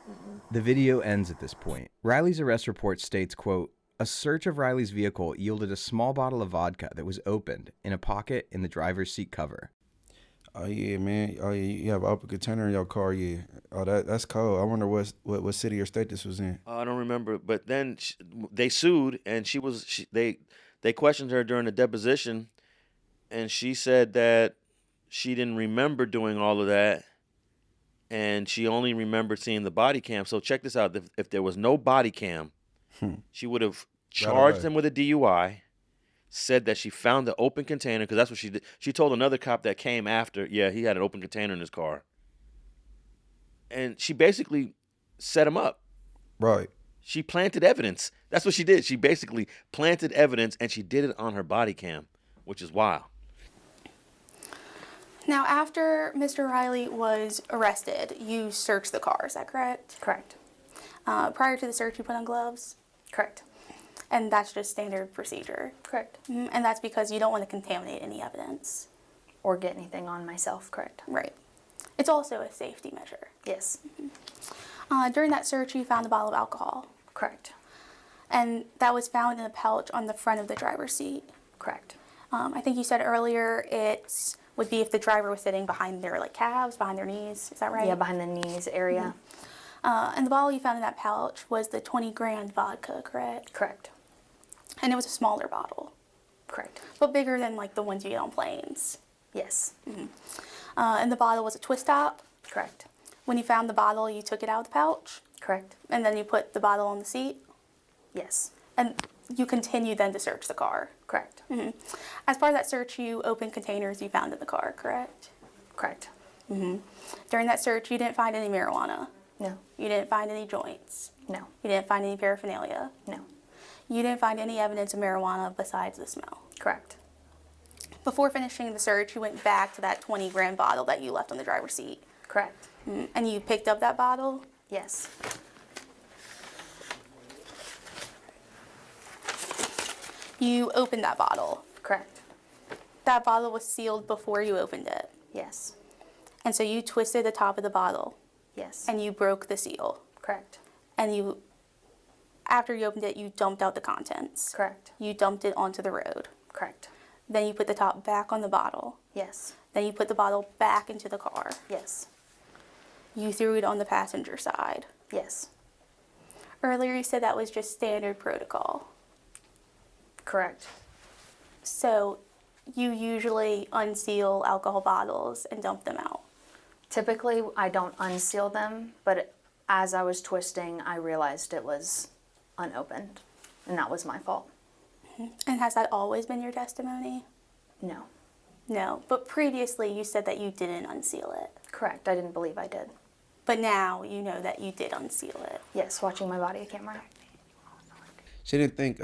The video ends at this point. Riley's arrest report states, quote, "A search of Riley's vehicle yielded a small bottle of vodka that was opened in a pocket in the driver's seat cover." Oh yeah, man. Oh yeah, you have an open container in your car. Yeah. Oh, that's cold. I wonder what city or state this was in. I don't remember, but then they sued, and they questioned her during the deposition, and she said that she didn't remember doing all of that, and she only remembered seeing the body cam. So check this out: if there was no body cam, she would have charged him with a DUI. Said that she found the open container, because that's what she did. She told another cop that came after, yeah, he had an open container in his car. And she basically set him up. Right. She planted evidence. That's what she did. She basically planted evidence, and she did it on her body cam, which is wild. Now, after Mr. Riley was arrested, you searched the car, is that correct? Correct. Prior to the search, you put on gloves? Correct. And that's just standard procedure? Correct. And that's because you don't want to contaminate any evidence? Or get anything on myself. Correct. Right. It's also a safety measure? Yes. During that search, you found a bottle of alcohol? Correct. And that was found in a pouch on the front of the driver's seat? Correct. I think you said earlier it would be if the driver was sitting behind their calves, behind their knees, is that right? Yeah, behind the knees area. And the bottle you found in that pouch was the 20-gram vodka, correct? Correct. And it was a smaller bottle? Correct. But bigger than like the ones you get on planes? Yes. And the bottle was a twist top? Correct. When you found the bottle, you took it out of the pouch? Correct. And then you put the bottle on the seat? Yes. And you continue then to search the car. Correct. As part of that search, you opened containers you found in the car, correct? Correct. During that search, you didn't find any marijuana. No. You didn't find any joints. No. You didn't find any paraphernalia. No. You didn't find any evidence of marijuana besides the smell. Correct. Before finishing the search, you went back to that 20-gram bottle that you left on the driver's seat. Correct. And you picked up that bottle. Yes. You opened that bottle. Correct. That bottle was sealed before you opened it. Yes. And so you twisted the top of the bottle Yes. and you broke the seal. Correct. And you, after you opened it, you dumped out the contents. Correct. You dumped it onto the road. Correct. Then you put the top back on the bottle. Yes. Then you put the bottle back into the car. Yes. You threw it on the passenger side. Yes. Earlier you said that was just standard protocol. Correct. So you usually unseal alcohol bottles and dump them out. Typically, I don't unseal them, but as I was twisting, I realized it was unopened, and that was my fault. And has that always been your testimony? No. No, but previously you said that you didn't unseal it. Correct. I didn't believe I did. But now you know that you did unseal it. Yes, watching my body camera. She didn't think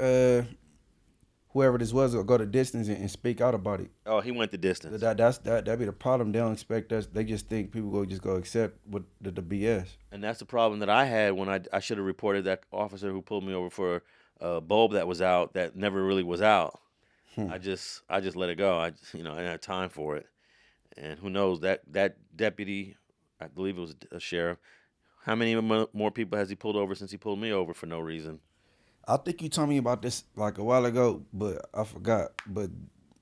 whoever this was would go the distance and speak out about it. Oh, he went the distance. That'd be the problem. They don't expect us. They just think people go accept what the BS. And that's the problem that I had when I should have reported that officer who pulled me over for a bulb that was out that never really was out. I just let it go. I didn't have time for it. And who knows, that deputy, I believe it was a sheriff, how many more people has he pulled over since he pulled me over for no reason? I think you told me about this like a while ago, but I forgot. But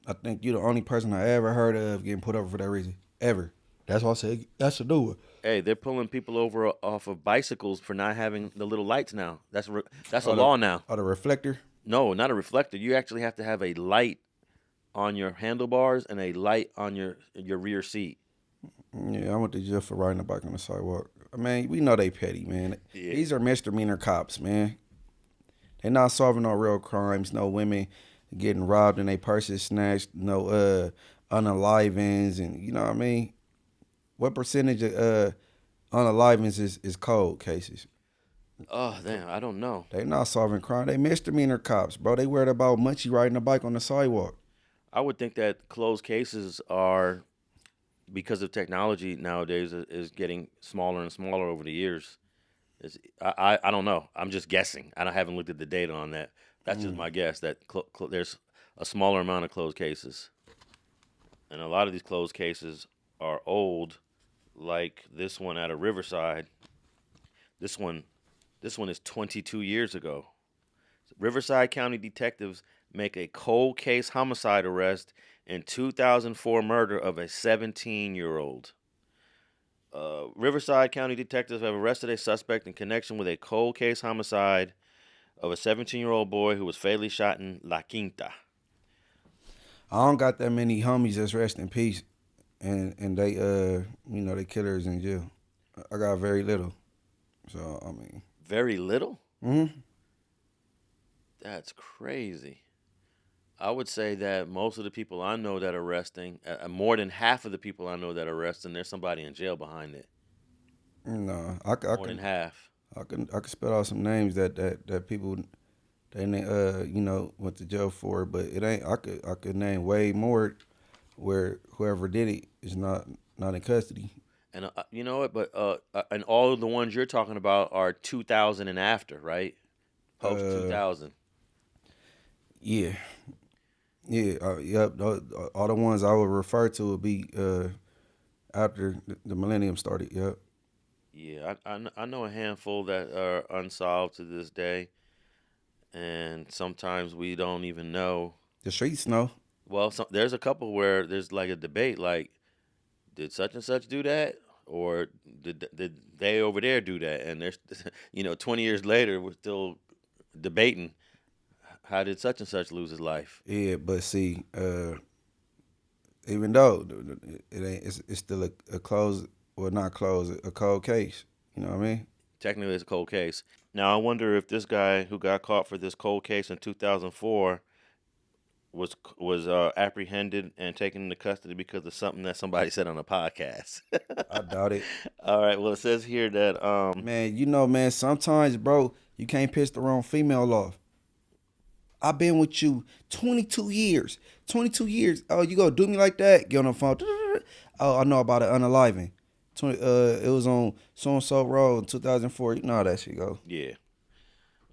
I think you're the only person I ever heard of getting put over for that reason. Ever. That's why I said that's a new one. Hey, they're pulling people over off of bicycles for not having the little lights now. That's a law now. Or the reflector? No, not a reflector. You actually have to have a light on your handlebars and a light on your rear seat. Yeah, I went to jail for riding a bike on the sidewalk. I mean, we know they petty, man. Yeah. These are misdemeanor cops, man. They're not solving no real crimes. No women getting robbed and their purses snatched. No unalivings, and you know what I mean. What percentage of unalivings is cold cases? Oh, damn, I don't know. They not solving crime. They misdemeanor cops, bro. They worried about Munchie riding a bike on the sidewalk. I would think that closed cases are, because of technology nowadays, is getting smaller and smaller over the years. I don't know. I'm just guessing. I haven't looked at the data on that. That's just my guess, that there's a smaller amount of closed cases. And a lot of these closed cases are old, like this one out of Riverside. This one is 22 years ago. Riverside County detectives make a cold case homicide arrest in 2004 murder of a 17-year-old. Riverside County detectives have arrested a suspect in connection with a cold case homicide of a 17-year-old boy who was fatally shot in La Quinta. I don't got that many homies that's rest in peace, and they they killers in jail. I got very little, so I mean. Very little? Mm-hmm. That's crazy. I would say that most of the people I know that are arresting, more than half of the people I know that are arresting, there's somebody in jail behind it. No, More than half. I can spell out some names that people they went to jail for, but it ain't. I could name way more where whoever did it is not in custody. And you know what? But and all of the ones you're talking about are 2000 and after, right? Post 2000. Yeah. Yep. All the ones I would refer to would be after the millennium started. Yep. Yeah, I know a handful that are unsolved to this day, and sometimes we don't even know. The streets know. Well, there's a couple where there's like a debate, like, did such and such do that, or did they over there do that? And there's, 20 years later, we're still debating. How did such and such lose his life? Yeah, but see, even though it ain't, it's still a closed, well, not closed, a cold case. You know what I mean? Technically, it's a cold case. Now I wonder if this guy who got caught for this cold case in 2004 was apprehended and taken into custody because of something that somebody said on a podcast. I doubt it. All right. Well, it says here that Man, you know, man, sometimes, bro, you can't piss the wrong female off. I've been with you 22 years. 22 years. Oh, you gonna do me like that? Get on the phone. Oh, I know about it unaliving. It was on so-and-so road in 2004. You know how that shit go. Yeah.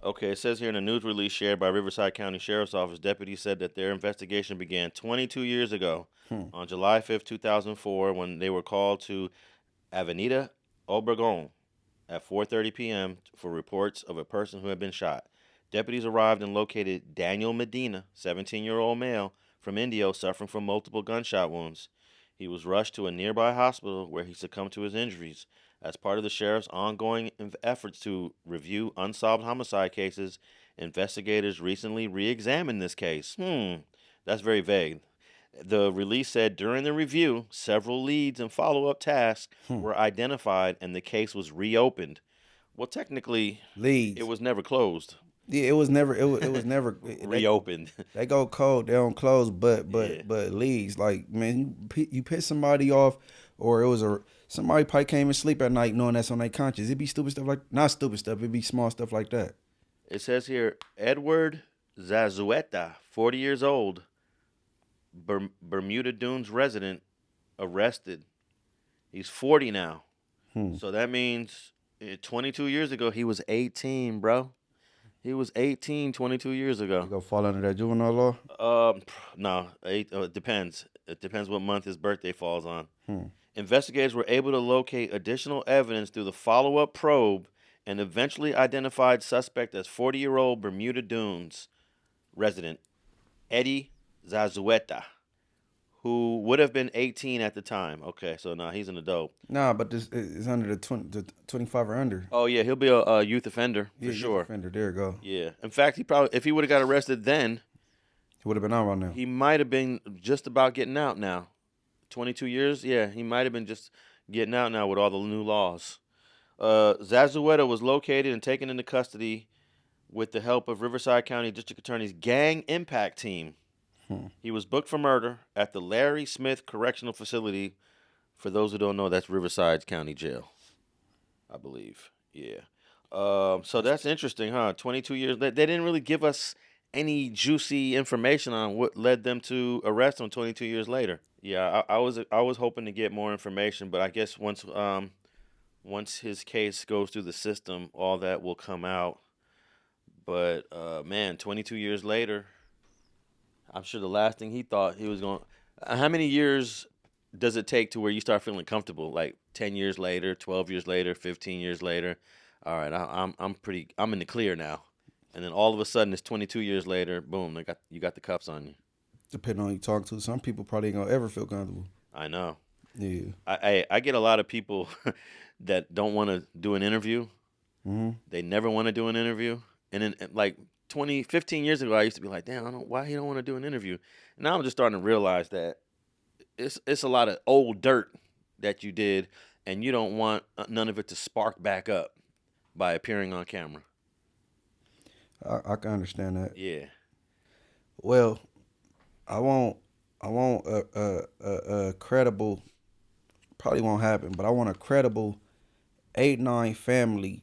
Okay, it says here in a news release shared by Riverside County Sheriff's Office, deputies said that their investigation began 22 years ago on July 5th, 2004, when they were called to Avenida Obregon at 4:30 p.m. for reports of a person who had been shot. Deputies arrived and located Daniel Medina, 17-year-old male from Indio, suffering from multiple gunshot wounds. He was rushed to a nearby hospital where he succumbed to his injuries. As part of the sheriff's ongoing efforts to review unsolved homicide cases, investigators recently re-examined this case. That's very vague. The release said during the review, several leads and follow-up tasks were identified and the case was reopened. Well, technically, Leads. it was never closed. Yeah, it was never. It was never Reopened. They go cold. They don't close. But Yeah. leads, like, man, you piss somebody off, or it was somebody probably came and sleep at night knowing that's on their conscience. It'd be stupid stuff, like, not stupid stuff. It'd be small stuff like that. It says here, Edward Zazueta, 40 years old, Bermuda Dunes resident, arrested. He's 40 now. So that means 22 years ago, he was 18, bro. He was 18 22 years ago. You go fall under that juvenile law? No, it depends. It depends what month his birthday falls on. Investigators were able to locate additional evidence through the follow-up probe and eventually identified suspect as 40-year-old Bermuda Dunes resident Eddie Zazueta, who would have been 18 at the time. Okay, so now he's an adult. Nah, but this is under the 25 or under. Oh yeah, he'll be a youth offender for sure. Youth offender. There you go. Yeah. In fact, he probably, if he would have got arrested then, He would have been out right now. he might have been just about getting out now. 22 years? Yeah, he might have been just getting out now with all the new laws. Zazueta was located and taken into custody with the help of Riverside County District Attorney's Gang Impact Team. He was booked for murder at the Larry Smith Correctional Facility. For those who don't know, that's Riverside County Jail, I believe. Yeah. So that's interesting, huh? 22 years. They didn't really give us any juicy information on what led them to arrest him 22 years later. Yeah, I was hoping to get more information, but I guess once his case goes through the system, all that will come out. But man, 22 years later, I'm sure the last thing he thought he was going. How many years does it take to where you start feeling comfortable? Like 10 years later, 12 years later, 15 years later. All right, I'm in the clear now. And then all of a sudden, it's 22 years later. Boom, you got the cuffs on you. Depending on who you talk to, some people probably ain't gonna ever feel comfortable. I know. Yeah. I get a lot of people that don't want to do an interview. They never want to do an interview. And then like 15 years ago, I used to be like, damn, I don't know why he don't want to do an interview. And now I'm just starting to realize that it's a lot of old dirt that you did, and you don't want none of it to spark back up by appearing on camera. I can understand that. Yeah. Well, I want a credible. Probably won't happen, but I want a credible 8-9 family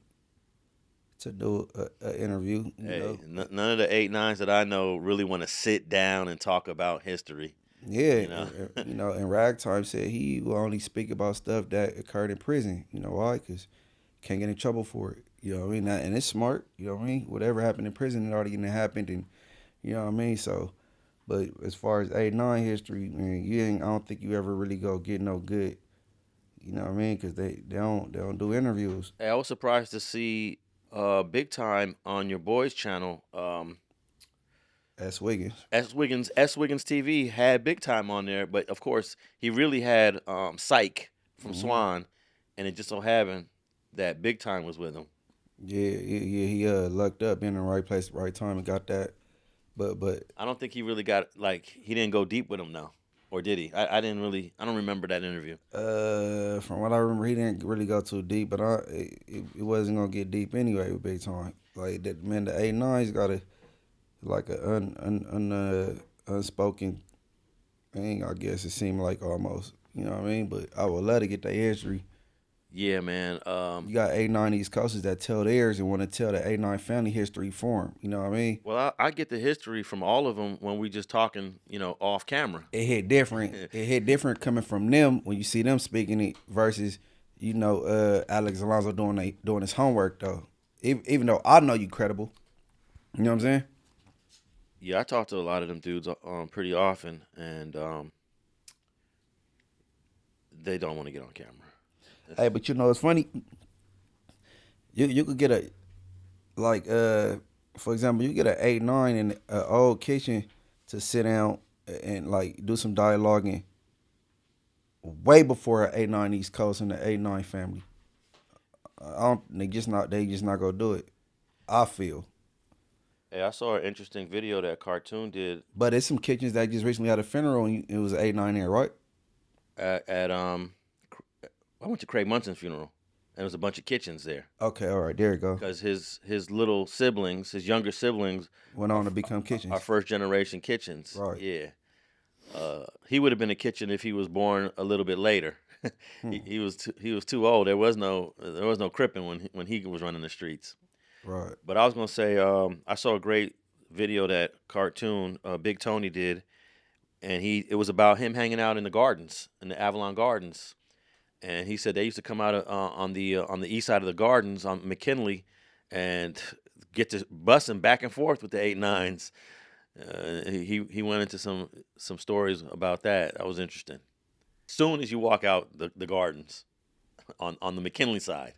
to do an interview. You know? None of the 8-9s that I know really want to sit down and talk about history. Yeah, and Ragtime said he will only speak about stuff that occurred in prison. You know why? Because can't get in trouble for it. You know what I mean? And it's smart. You know what I mean? Whatever happened in prison, it already happened, and you know what I mean. So, but as far as 8-9 history, man, I don't think you ever really go get no good. You know what I mean? Because they don't do interviews. Hey, I was surprised to see Big Time on your boys' channel. S. Wiggins TV had Big Time on there, but of course he really had Psych from Swan, and it just so happened that Big Time was with him. Yeah, he lucked up, being in the right place at the right time and got that. But I don't think he really got, like, he didn't go deep with him though. Or did he? I don't remember that interview. From what I remember, he didn't really go too deep, but it wasn't gonna get deep anyway with Big Time. Like that, man. The 8-9's got a unspoken thing. I guess it seemed like almost. You know what I mean? But I would love to get their history. Yeah, man. You got 8-9 East Coasters that tell theirs and want to tell the 8-9 family history for them. You know what I mean? Well, I get the history from all of them when we just talking, off camera. It hit different. It hit different coming from them when you see them speaking it versus, Alex Alonso doing his homework though. Even though I know you credible. You know what I'm saying? Yeah, I talk to a lot of them dudes pretty often, and they don't want to get on camera. Hey, but it's funny. You could get for example, you get an 8-9 in an old kitchen to sit down and like do some dialoguing way before an 8-9 East Coast and the 8-9 family. They just not gonna do it. I feel. Hey, I saw an interesting video that Cartoon did. But it's some kitchens that just recently had a funeral and it was an 8-9 there, right? I went to Craig Munson's funeral, and there was a bunch of kitchens there. Okay, all right, there you go. Because his little siblings, his younger siblings, went on to become kitchens. Our first generation kitchens. Right. Yeah. He would have been a kitchen if he was born a little bit later. He was too old. There was no cripping when he was running the streets. Right. But I was gonna say I saw a great video that Cartoon Big Tony did, and it was about him hanging out in the gardens, in the Avalon Gardens. And he said they used to come out on the east side of the gardens on McKinley and get to bussing back and forth with the 8-9s. He went into some stories about that. That was interesting. As soon as you walk out the gardens on the McKinley side,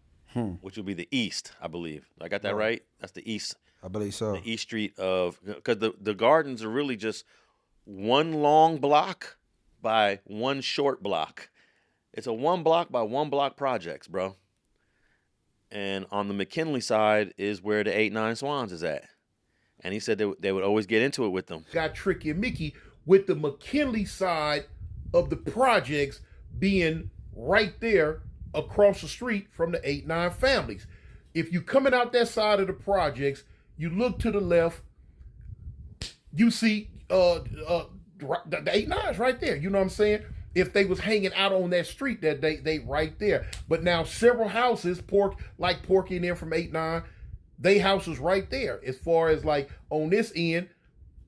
which will be the east, I believe. I got that right? That's the east. I believe so. The east street because the gardens are really just one long block by one short block. It's a 1 block by 1 block projects, bro. And on the McKinley side is where the 8-9 Swans is at. And he said they would always get into it with them. Got Tricky and Mickey with the McKinley side of the projects being right there across the street from the 8-9 families. If you coming out that side of the projects, you look to the left, you see the 8-9s right there. You know what I'm saying? If they was hanging out on that street that they right there. But now several houses, Porky and them from 8-9, they houses right there. As far as like on this end,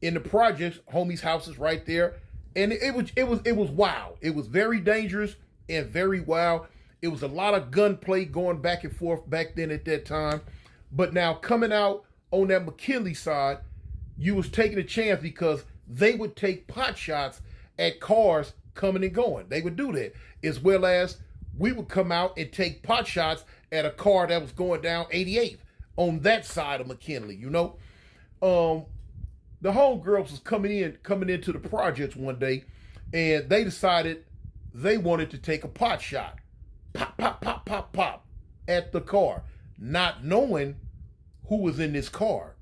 in the projects, homie's house is right there. And it was wild. It was very dangerous and very wild. It was a lot of gunplay going back and forth back then at that time. But now coming out on that McKinley side, you was taking a chance because they would take pot shots at cars coming and going. They would do that. As well as we would come out and take pot shots at a car that was going down 88th on that side of McKinley, The homegirls was coming into the projects one day, and they decided they wanted to take a pot shot. Pop, pop, pop, pop, pop at the car, not knowing who was in this car.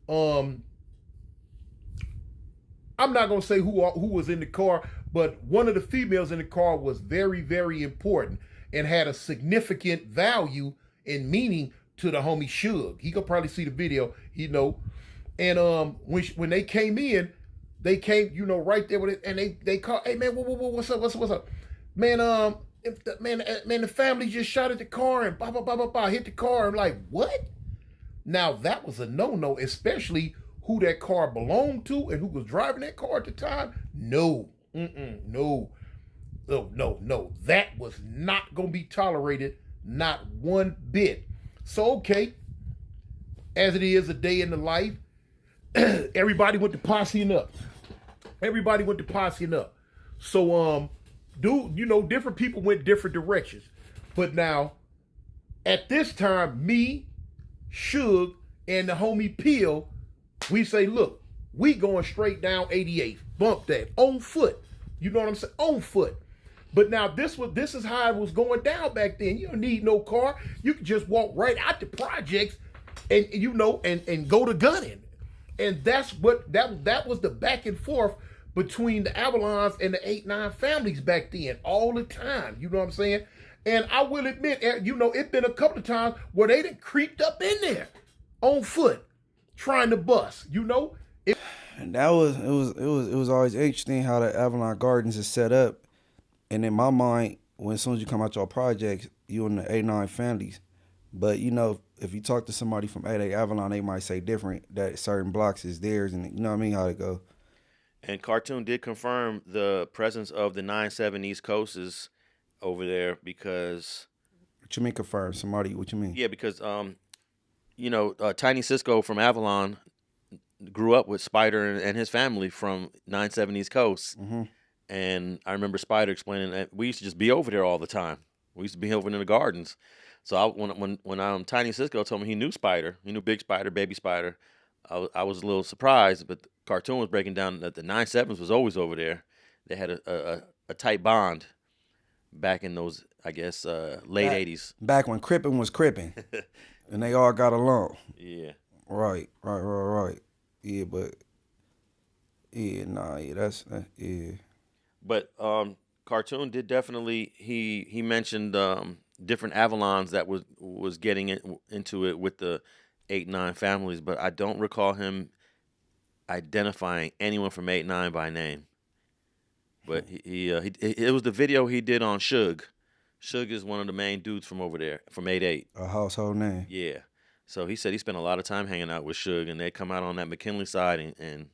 I'm not gonna say who was in the car, but one of the females in the car was very, very important and had a significant value and meaning to the homie Suge. He could probably see the video, And when they came in, they came, right there with it, and they called, hey man, what's up? Man, the family just shot at the car and blah blah blah blah blah, hit the car. I'm like, what? Now that was a no-no, especially who that car belonged to and who was driving that car at the time. No. That was not gonna be tolerated, not one bit. So okay, as it is a day in the life, everybody went to posseing up. So different people went different directions. But now, at this time, me, Suge, and the homie Peel, we say, look, we going straight down 88th. Bump that. On foot. You know what I'm saying? On foot. But now this is how it was going down back then. You don't need no car. You can just walk right out the projects and go to gunning. And that's what that was the back and forth between the Avalons and the 8-9 families back then, all the time. You know what I'm saying? And I will admit, you know, it's been a couple of times where they done creeped up in there on foot, trying to bust. You know, and that was it was always interesting how the Avalon Gardens is set up. And in my mind, when as soon as you come out your projects, you in the 8-9 families. But you know, if you talk to somebody from 8-8 Avalon, they might say different, that certain blocks is theirs, and you know what I mean, how it go. And Cartoon did confirm the presence of the 9-7 East Coasters over there because. What you mean confirm? Somebody, what you mean? Yeah, because you know, Tiny Cisco from Avalon grew up with Spider and his family from 9-7 East Coast. Mm-hmm. And I remember Spider explaining that we used to just be over there all the time. We used to be over in the gardens. So when Tiny Cisco told me he knew Spider, he knew Big Spider, Baby Spider, I was a little surprised. But Cartoon was breaking down that the 9-7s was always over there. They had a tight bond back in those, I guess, late 80s. Back when Crippin' was Crippin'. And they all got along. Yeah. Right. Yeah, but that's yeah. But Cartoon did definitely he mentioned different Avalons that was getting into it with the 8-9 families, but I don't recall him identifying anyone from 8-9 by name. But it was the video he did on Suge. Suge is one of the main dudes from over there, from 8-8. A household name. Yeah. So he said he spent a lot of time hanging out with Suge, and they come out on that McKinley side, and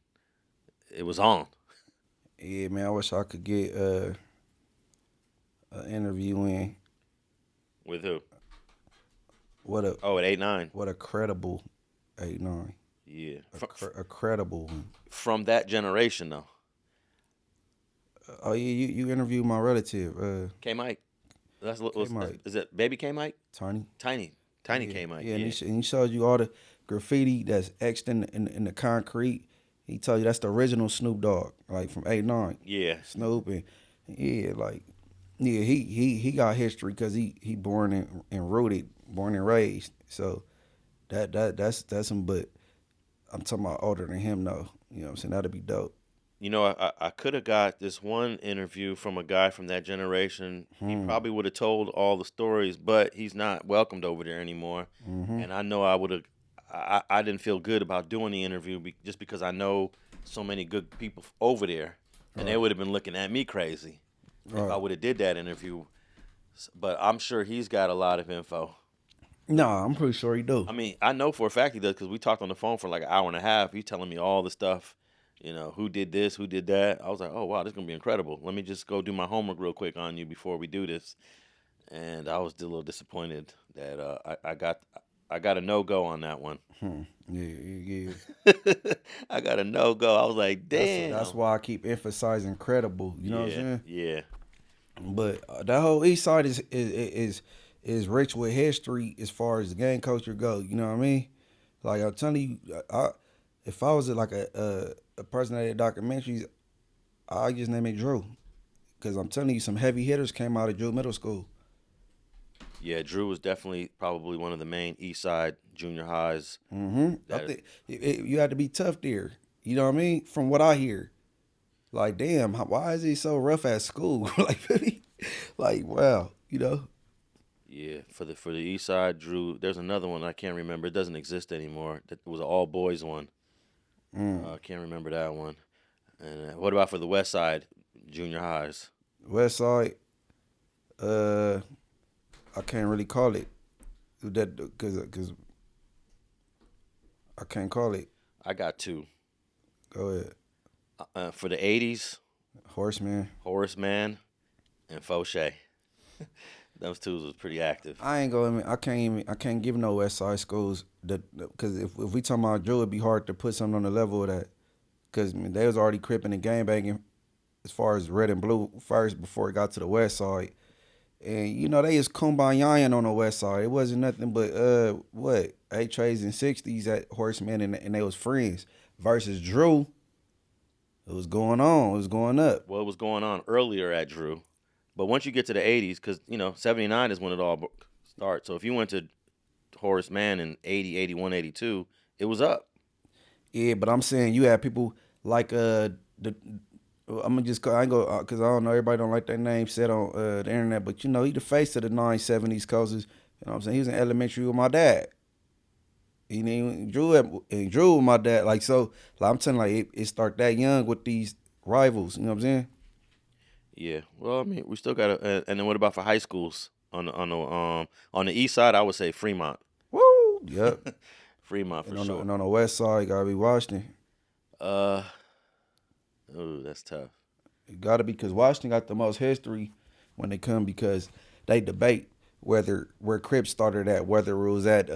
it was on. Yeah, man, I wish I could get an interview in. With who? At at 8-9. What a credible 8-9. Yeah. A credible one. From that generation, though. Oh, yeah, you interviewed my relative. K Mike. K-Mike. Is it Baby K Mike? Tiny Yeah. K Mike. Yeah, and he showed you all the graffiti that's etched in the concrete. He told you that's the original Snoop Dogg, like from 8-9. Yeah. Snoop and he got history because he born and rooted, born and raised. So that's him. But I'm talking about older than him though. You know what I'm saying? That'd be dope. You know, I could have got this one interview from a guy from that generation. He probably would have told all the stories, but he's not welcomed over there anymore. Mm-hmm. And I know I didn't feel good about doing the interview just because I know so many good people over there, and they would have been looking at me crazy if I would have did that interview. But I'm sure he's got a lot of info. No, I'm pretty sure he do. I mean, I know for a fact he does because we talked on the phone for like an hour and a half. He's telling me all the stuff. You know, who did this, who did that. I was like, oh, wow, this is going to be incredible. Let me just go do my homework real quick on you before we do this. And I was a little disappointed that I got a no-go on that one. Yeah. I got a no-go. I was like, damn. That's why I keep emphasizing credible. You know what I'm saying? Yeah. But that whole East Side is rich with history as far as the gang culture go. You know what I mean? Like I'm telling you, if I was like a person that did documentaries, I just name it Drew, because I'm telling you, some heavy hitters came out of Drew Middle School. Yeah, Drew was definitely probably one of the main East Side junior highs. Mm-hmm. I think you had to be tough there. You know what I mean? From what I hear, like, damn, why is he so rough at school? like, wow, you know. Yeah, for the East Side, Drew. There's another one I can't remember. It doesn't exist anymore. That was an all boys one. I can't remember that one. And what about for the West Side junior highs? West Side, I can't really call it that because I can't call it. I got two. Go ahead. For the 80s, Horace Mann, and Foshay. Those two was pretty active. I can't give no West Side schools because if we talking about Drew, it'd be hard to put something on the level of that, because they was already cripping and gangbanging as far as red and blue first before it got to the West Side, and you know they was kumbayaing on the West Side. It wasn't nothing but H-Trays and 60s at Horace Mann, and they was friends. Versus Drew, it was going on. It was going up. Well, it was going on earlier at Drew. But once you get to the 80s, because, 79 is when it all starts. So if you went to Horace Mann in 80, 81, 82, it was up. Yeah, but I'm saying you had people like the I'm gonna just I ain't go because I don't know, everybody don't like that name said on the internet, but you know he the face of the 970s coaches. You know what I'm saying? He was in elementary with my dad. He drew with my dad. Like so, like I'm telling it start that young with these rivals. You know what I'm saying? Yeah. Well, I mean, we still got and then what about for high schools on the east side? I would say Fremont. Woo! Yep. Fremont for and sure. And on the west side, you gotta be Washington. Oh, that's tough. It gotta be because Washington got the most history when they come because they debate where Crips started at, whether it was at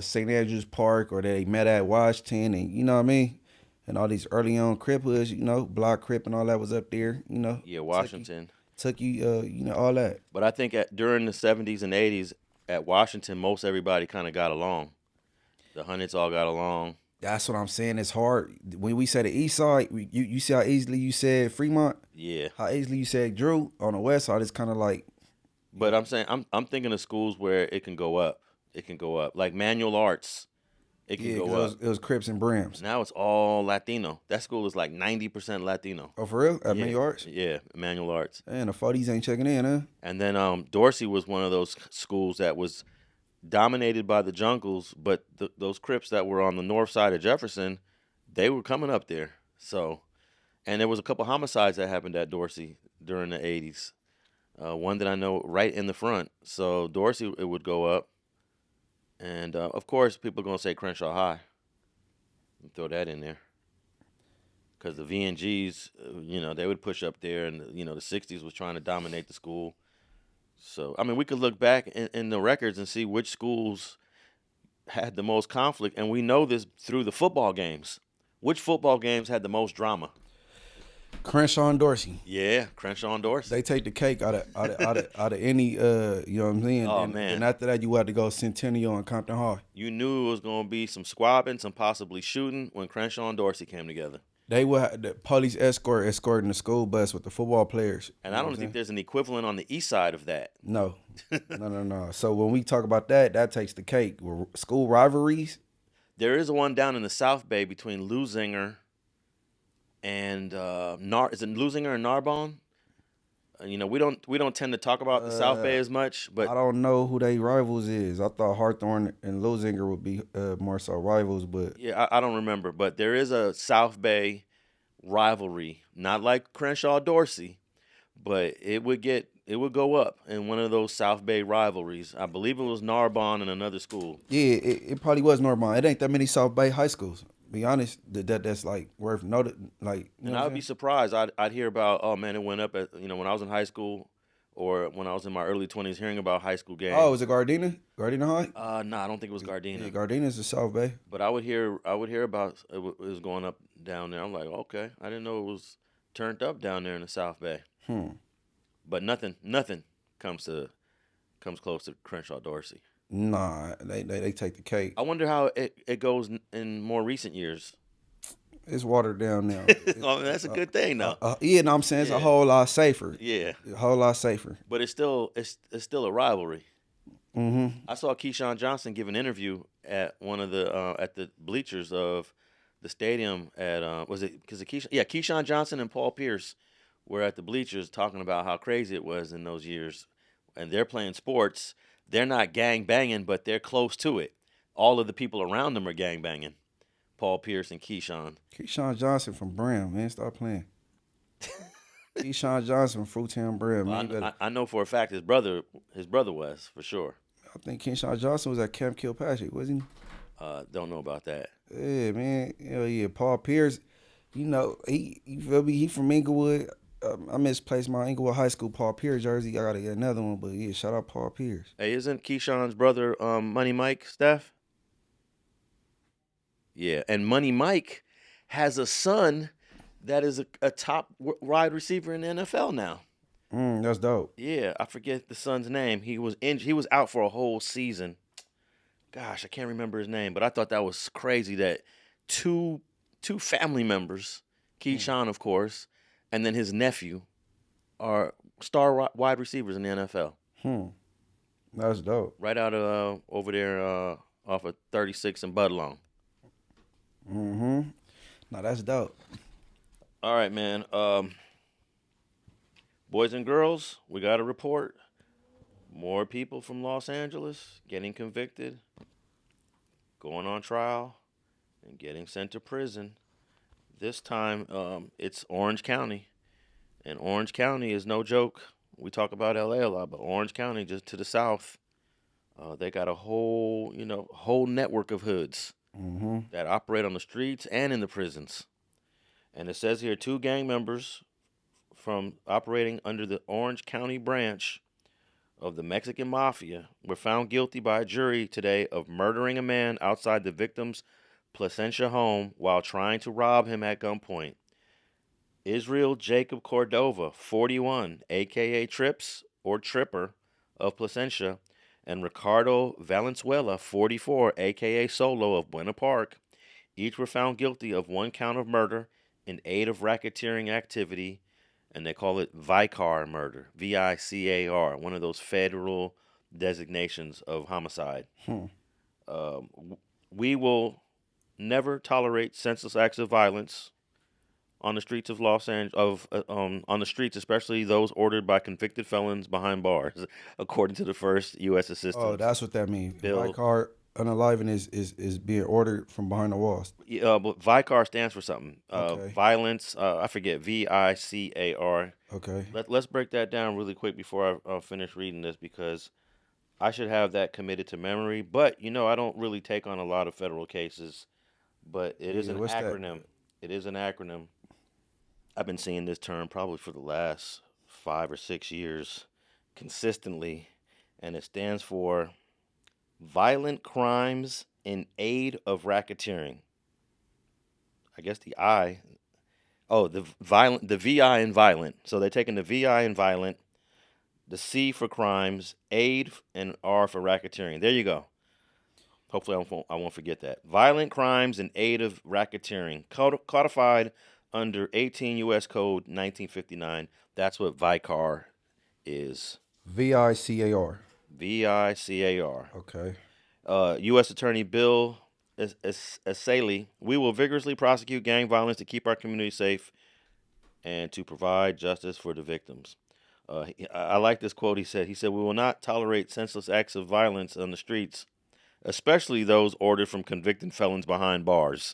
St. Andrews Park or they met at Washington, and you know what I mean? And all these early on Crip hoods, you know, Block Crip and all that was up there, you know. Yeah, Washington. Tucky, you know, all that. But I think during the 70s and 80s at Washington, most everybody kind of got along. The Hunnits all got along. That's what I'm saying. It's hard. When we say the east side, you see how easily you said Fremont? Yeah. How easily you said Drew? On the west side, it's kind of like. But I'm saying, I'm thinking of schools where it can go up. It can go up. Like Manual Arts, it can go up. It was Crips and Brims. Now it's all Latino. That school is like 90% Latino. Oh, for real? At Manual Arts? Yeah, Manual Arts. And the 40s ain't checking in, huh? And then Dorsey was one of those schools that was dominated by the Jungles, but those Crips that were on the north side of Jefferson, they were coming up there. So, and there was a couple homicides that happened at Dorsey during the 80s. One that I know right in the front. So Dorsey, it would go up. And, of course, people are going to say Crenshaw High. Throw that in there. Because the VNGs, you know, they would push up there. And, you know, the 60s was trying to dominate the school. So, I mean, we could look back in the records and see which schools had the most conflict. And we know this through the football games. Which football games had the most drama? Crenshaw and Dorsey. Yeah, Crenshaw and Dorsey. They take the cake out of any, you know what I'm saying? Oh, man. And after that, you had to go Centennial and Compton Hall. You knew it was going to be some squabbing, some possibly shooting when Crenshaw and Dorsey came together. They would have the police escorting the school bus with the football players. And I don't think there's an equivalent on the east side of that. No. No. So when we talk about that takes the cake. School rivalries. There is one down in the South Bay between Lusinger and is it Lusinger and Narbonne? You know, we don't tend to talk about the South Bay as much, but I don't know who they rivals is. I thought Hawthorne and Lusinger would be more so rivals, but yeah, I don't remember. But there is a South Bay rivalry, not like Crenshaw-Dorsey, but it would go up in one of those South Bay rivalries. I believe it was Narbonne and another school. Yeah, it probably was Narbonne. It ain't that many South Bay high schools. Be honest, that's like worth noting. Like, you know, and I would be surprised. I'd hear about, oh man, it went up at, you know, when I was in high school, or when I was in my early 20s, hearing about high school games. Oh, was it Gardena? Gardena High? No, I don't think it was Gardena. Yeah, Gardena's the South Bay. But I would hear about it was going up down there. I'm like, okay, I didn't know it was turned up down there in the South Bay. But nothing comes close to Crenshaw-Dorsey. Nah, they take the cake. I wonder how it goes in more recent years. It's watered down now. Oh, that's a good thing, though. Yeah, no, I'm saying it's a whole lot safer. Yeah, a whole lot safer. But it's still a rivalry. Mm-hmm. I saw Keyshawn Johnson give an interview at one of the at the bleachers of the stadium at Keyshawn Johnson and Paul Pierce were at the bleachers talking about how crazy it was in those years, and they're playing sports. They're not gang banging, but they're close to it. All of the people around them are gang banging. Paul Pierce and Keyshawn. Keyshawn Johnson from Brim, man, stop playing. Keyshawn Johnson from Fruitown Brim, man. Well, I know for a fact his brother was for sure. I think Keyshawn Johnson was at Camp Kilpatrick, wasn't he? Don't know about that. Yeah, man. Hell yeah, Paul Pierce. You know, you feel me? He from Inglewood. I misplaced my Inglewood High School Paul Pierce jersey. I gotta get another one, but yeah, shout out Paul Pierce. Hey, isn't Keyshawn's brother Money Mike, Steph? Yeah, and Money Mike has a son that is a top wide receiver in the NFL now. That's dope. Yeah, I forget the son's name. He was out for a whole season. Gosh, I can't remember his name, but I thought that was crazy that two family members, Keyshawn, of course, and then his nephew, are star wide receivers in the NFL. That's dope. Right out of over there off of 36 and Budlong. No, that's dope. All right, man. Boys and girls, we got a report. More people from Los Angeles getting convicted, going on trial, and getting sent to prison. This time, it's Orange County. And Orange County is no joke. We talk about LA a lot, but Orange County, just to the south, they got a whole network of hoods that operate on the streets and in the prisons. And it says here 2 gang members from operating under the Orange County branch of the Mexican Mafia were found guilty by a jury today of murdering a man outside the victim's Placentia home while trying to rob him at gunpoint. Israel Jacob Cordova, 41, a.k.a. Trips or Tripper of Placentia, and Ricardo Valenzuela, 44, a.k.a. Solo of Buena Park, each were found guilty of 1 count of murder in aid of racketeering activity, and they call it VICAR murder, V-I-C-A-R, one of those federal designations of homicide. We will never tolerate senseless acts of violence on the streets of Los Angeles, on the streets, especially those ordered by convicted felons behind bars, according to the first U.S. Assistant. Oh, that's what that means. Bill. Vicar unaliven is being ordered from behind the walls. But VICAR stands for something. Okay. Violence, I forget, V-I-C-A-R. Okay. Let's break that down really quick before I finish reading this, because I should have that committed to memory. But, I don't really take on a lot of federal cases, but it is an acronym. It is an acronym. I've been seeing this term probably for the last 5 or 6 years consistently, and it stands for Violent Crimes in Aid of Racketeering. I guess the I. Oh, the VI in violent. So they're taking the VI in violent, the C for crimes, aid, and R for racketeering. There you go. Hopefully I won't forget that. Violent crimes in aid of racketeering, codified under 18 U.S. Code 1959. That's what VICAR is. V-I-C-A-R. V-I-C-A-R. Okay. U.S. Attorney Bill Asaley, we will vigorously prosecute gang violence to keep our community safe and to provide justice for the victims. I like this quote he said. He said, we will not tolerate senseless acts of violence on the streets, especially those ordered from convicted felons behind bars.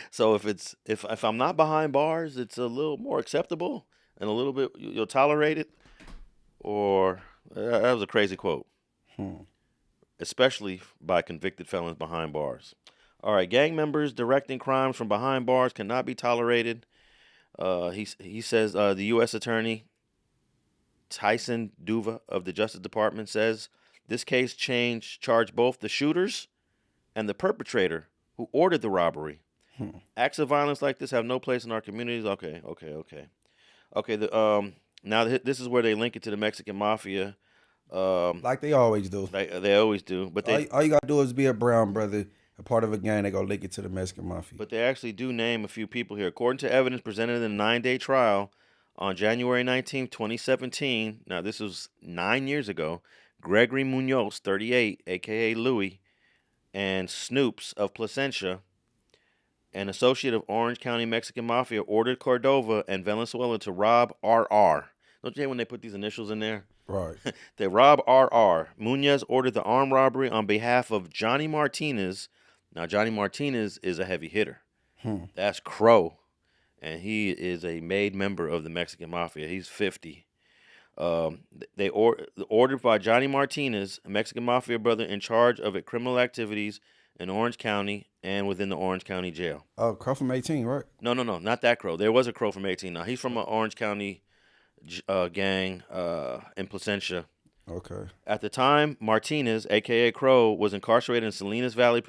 So if I'm not behind bars, it's a little more acceptable and a little bit, you'll tolerate it. Or that was a crazy quote. Especially by convicted felons behind bars. All right, gang members directing crimes from behind bars cannot be tolerated. He says the U.S. Attorney Tyson Duva of the Justice Department says this case charged both the shooters and the perpetrator who ordered the robbery. Acts of violence like this have no place in our communities. Okay. Now this is where they link it to the Mexican Mafia. Like they always do. They always do. But all you gotta do is be a brown brother, a part of a gang. They go link it to the Mexican Mafia. But they actually do name a few people here. According to evidence presented in a 9-day trial on January 19, 2017. Now this was 9 years ago. Gregory Munoz, 38, aka Louis, and Snoops of Placentia, an associate of Orange County Mexican Mafia, ordered Cordova and Valenzuela to rob RR. Don't you hate when they put these initials in there? Right. They rob RR. Munoz ordered the armed robbery on behalf of Johnny Martinez. Now, Johnny Martinez is a heavy hitter. That's Crow, and he is a made member of the Mexican Mafia. He's 50. Ordered by Johnny Martinez, a Mexican Mafia brother in charge of criminal activities in Orange County and within the Orange County jail. Oh, Crow from 18, right? No, not that Crow. There was a Crow from 18. Now, he's from an Orange County gang in Placentia. Okay. At the time, Martinez, a.k.a. Crow, was incarcerated in Salinas Valley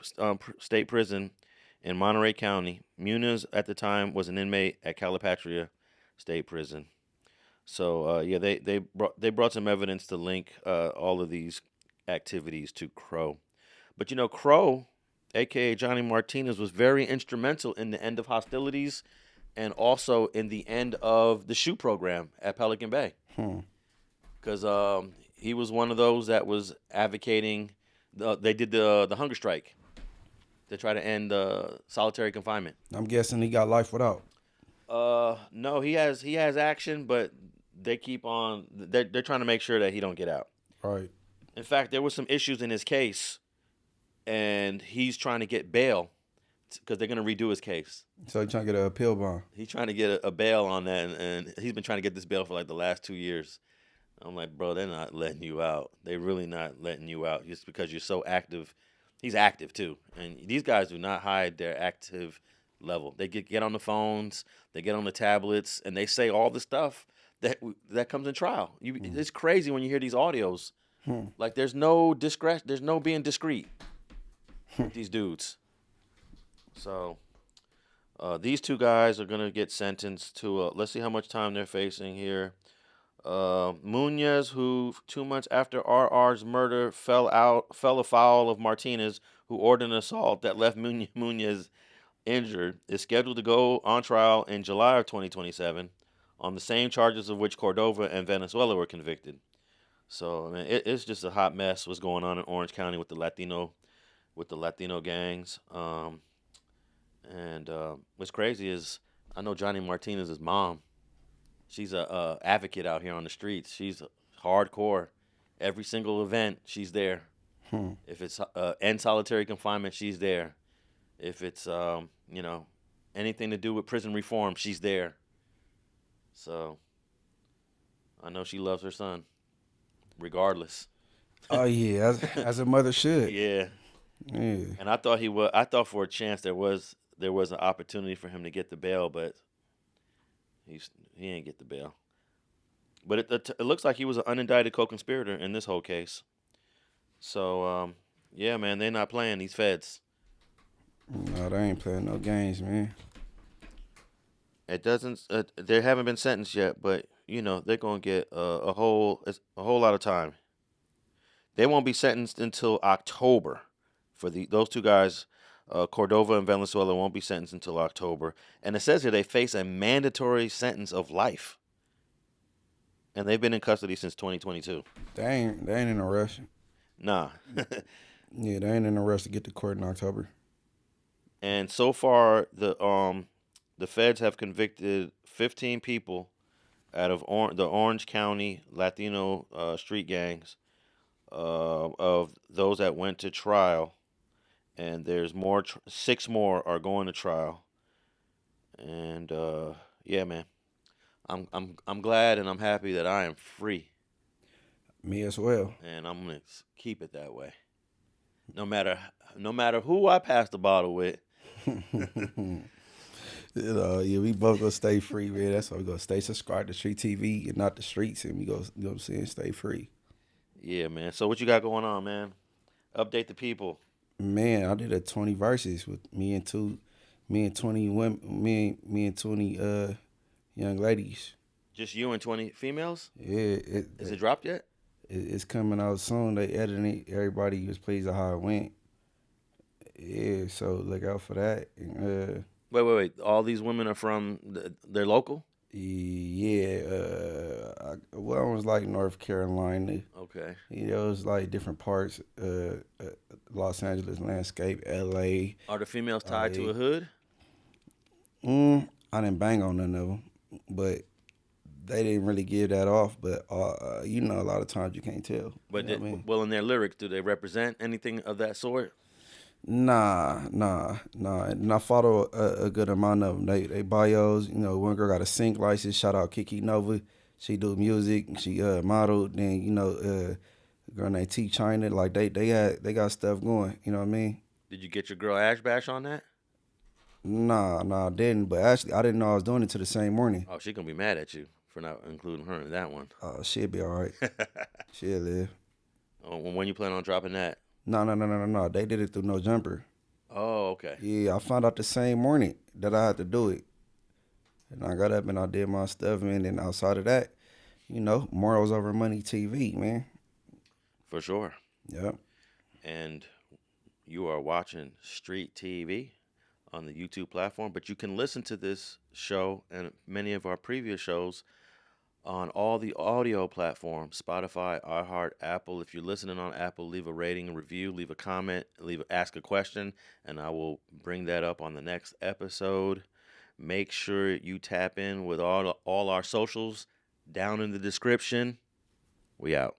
State Prison in Monterey County. Munoz, at the time, was an inmate at Calipatria State Prison. So, they brought some evidence to link all of these activities to Crow. But, Crow, a.k.a. Johnny Martinez, was very instrumental in the end of hostilities and also in the end of the shoot program at Pelican Bay. Because he was one of those that was advocating, they did the hunger strike to try to end solitary confinement. I'm guessing he got life without. No, he has action, but they keep on. They're trying to make sure that he don't get out. Right. In fact, there was some issues in his case, and he's trying to get bail because they're going to redo his case. So he's trying to get an appeal bond. He's trying to get a bail on that, and he's been trying to get this bail for like the last 2 years. I'm like, bro, they're not letting you out. They're really not letting you out just because you're so active. He's active too, and these guys do not hide their active level. They get on the phones, they get on the tablets, and they say all the stuff that comes in trial. It's crazy when you hear these audios. Like there's no discretion, there's no being discreet with these dudes. So these two guys are gonna get sentenced to. Let's see how much time they're facing here. Munez, who 2 months after RR's murder fell afoul of Martinez, who ordered an assault that left Munez injured, is scheduled to go on trial in July of 2027 on the same charges of which Cordova and Venezuela were convicted. So, I mean, it's just a hot mess what's going on in Orange County with the Latino gangs. And what's crazy is I know Johnny Martinez's mom. She's a advocate out here on the streets. She's hardcore. Every single event, she's there. If it's end solitary confinement, she's there. If it's anything to do with prison reform, she's there. So I know she loves her son, regardless. Oh yeah, as a mother should. Yeah. And I thought for a chance there was an opportunity for him to get the bail, but he ain't get the bail. But it looks like he was an unindicted co-conspirator in this whole case. So yeah, man, they're not playing these feds. No, they ain't playing no games, man. It doesn't. They haven't been sentenced yet, but they're gonna get a whole lot of time. They won't be sentenced until October. For those two guys, Cordova and Venezuela won't be sentenced until October. And it says here they face a mandatory sentence of life. And they've been in custody since 2022. They ain't in a rush. Nah. Yeah, they ain't in a rush to get to court in October. And so far, the feds have convicted 15 people out of the Orange County Latino street gangs of those that went to trial. And there's more. 6 more are going to trial. And yeah, man, I'm glad and I'm happy that I am free. Me as well. And I'm gonna keep it that way. No matter who I pass the bottle with. Yeah, we both gonna stay free, man. That's why we gonna stay subscribed to StreetTV and not the streets, and we go, stay free. Yeah, man. So what you got going on, man? Update the people. Man, I did a 20 verses with me and 20 women, me and 20 young ladies. Just you and 20 females? Yeah. Is it dropped yet? It's coming out soon. They editing it. Everybody was pleased with how it went. Yeah, so look out for that. Wait. All these women are from, they're local? Yeah. One was like North Carolina. Okay. It was like different parts. Los Angeles landscape, L.A. Are the females tied to a hood? I didn't bang on none of them, but they didn't really give that off. But a lot of times you can't tell. But well, in their lyrics, do they represent anything of that sort? Nah. And I follow a good amount of them. They bios. One girl got a sync license. Shout out Kiki Nova. She do music. She modeled. Then girl named T China. Like they got stuff going. You know what I mean? Did you get your girl Ash Bash on that? Nah, I didn't. But actually, I didn't know I was doing it till the same morning. Oh, she gonna be mad at you for not including her in that one. Oh, she'll be all right. She'll live. Oh, when you plan on dropping that? No. They did it through No Jumper. Oh, okay. Yeah, I found out the same morning that I had to do it. And I got up and I did my stuff, and then outside of that, morals over money TV, man. For sure. Yep. And you are watching StreetTV on the YouTube platform, but you can listen to this show and many of our previous shows on all the audio platforms, Spotify, iHeart, Apple. If you're listening on Apple, leave a rating, a review, leave a comment, ask a question, and I will bring that up on the next episode. Make sure you tap in with all our socials down in the description. We out.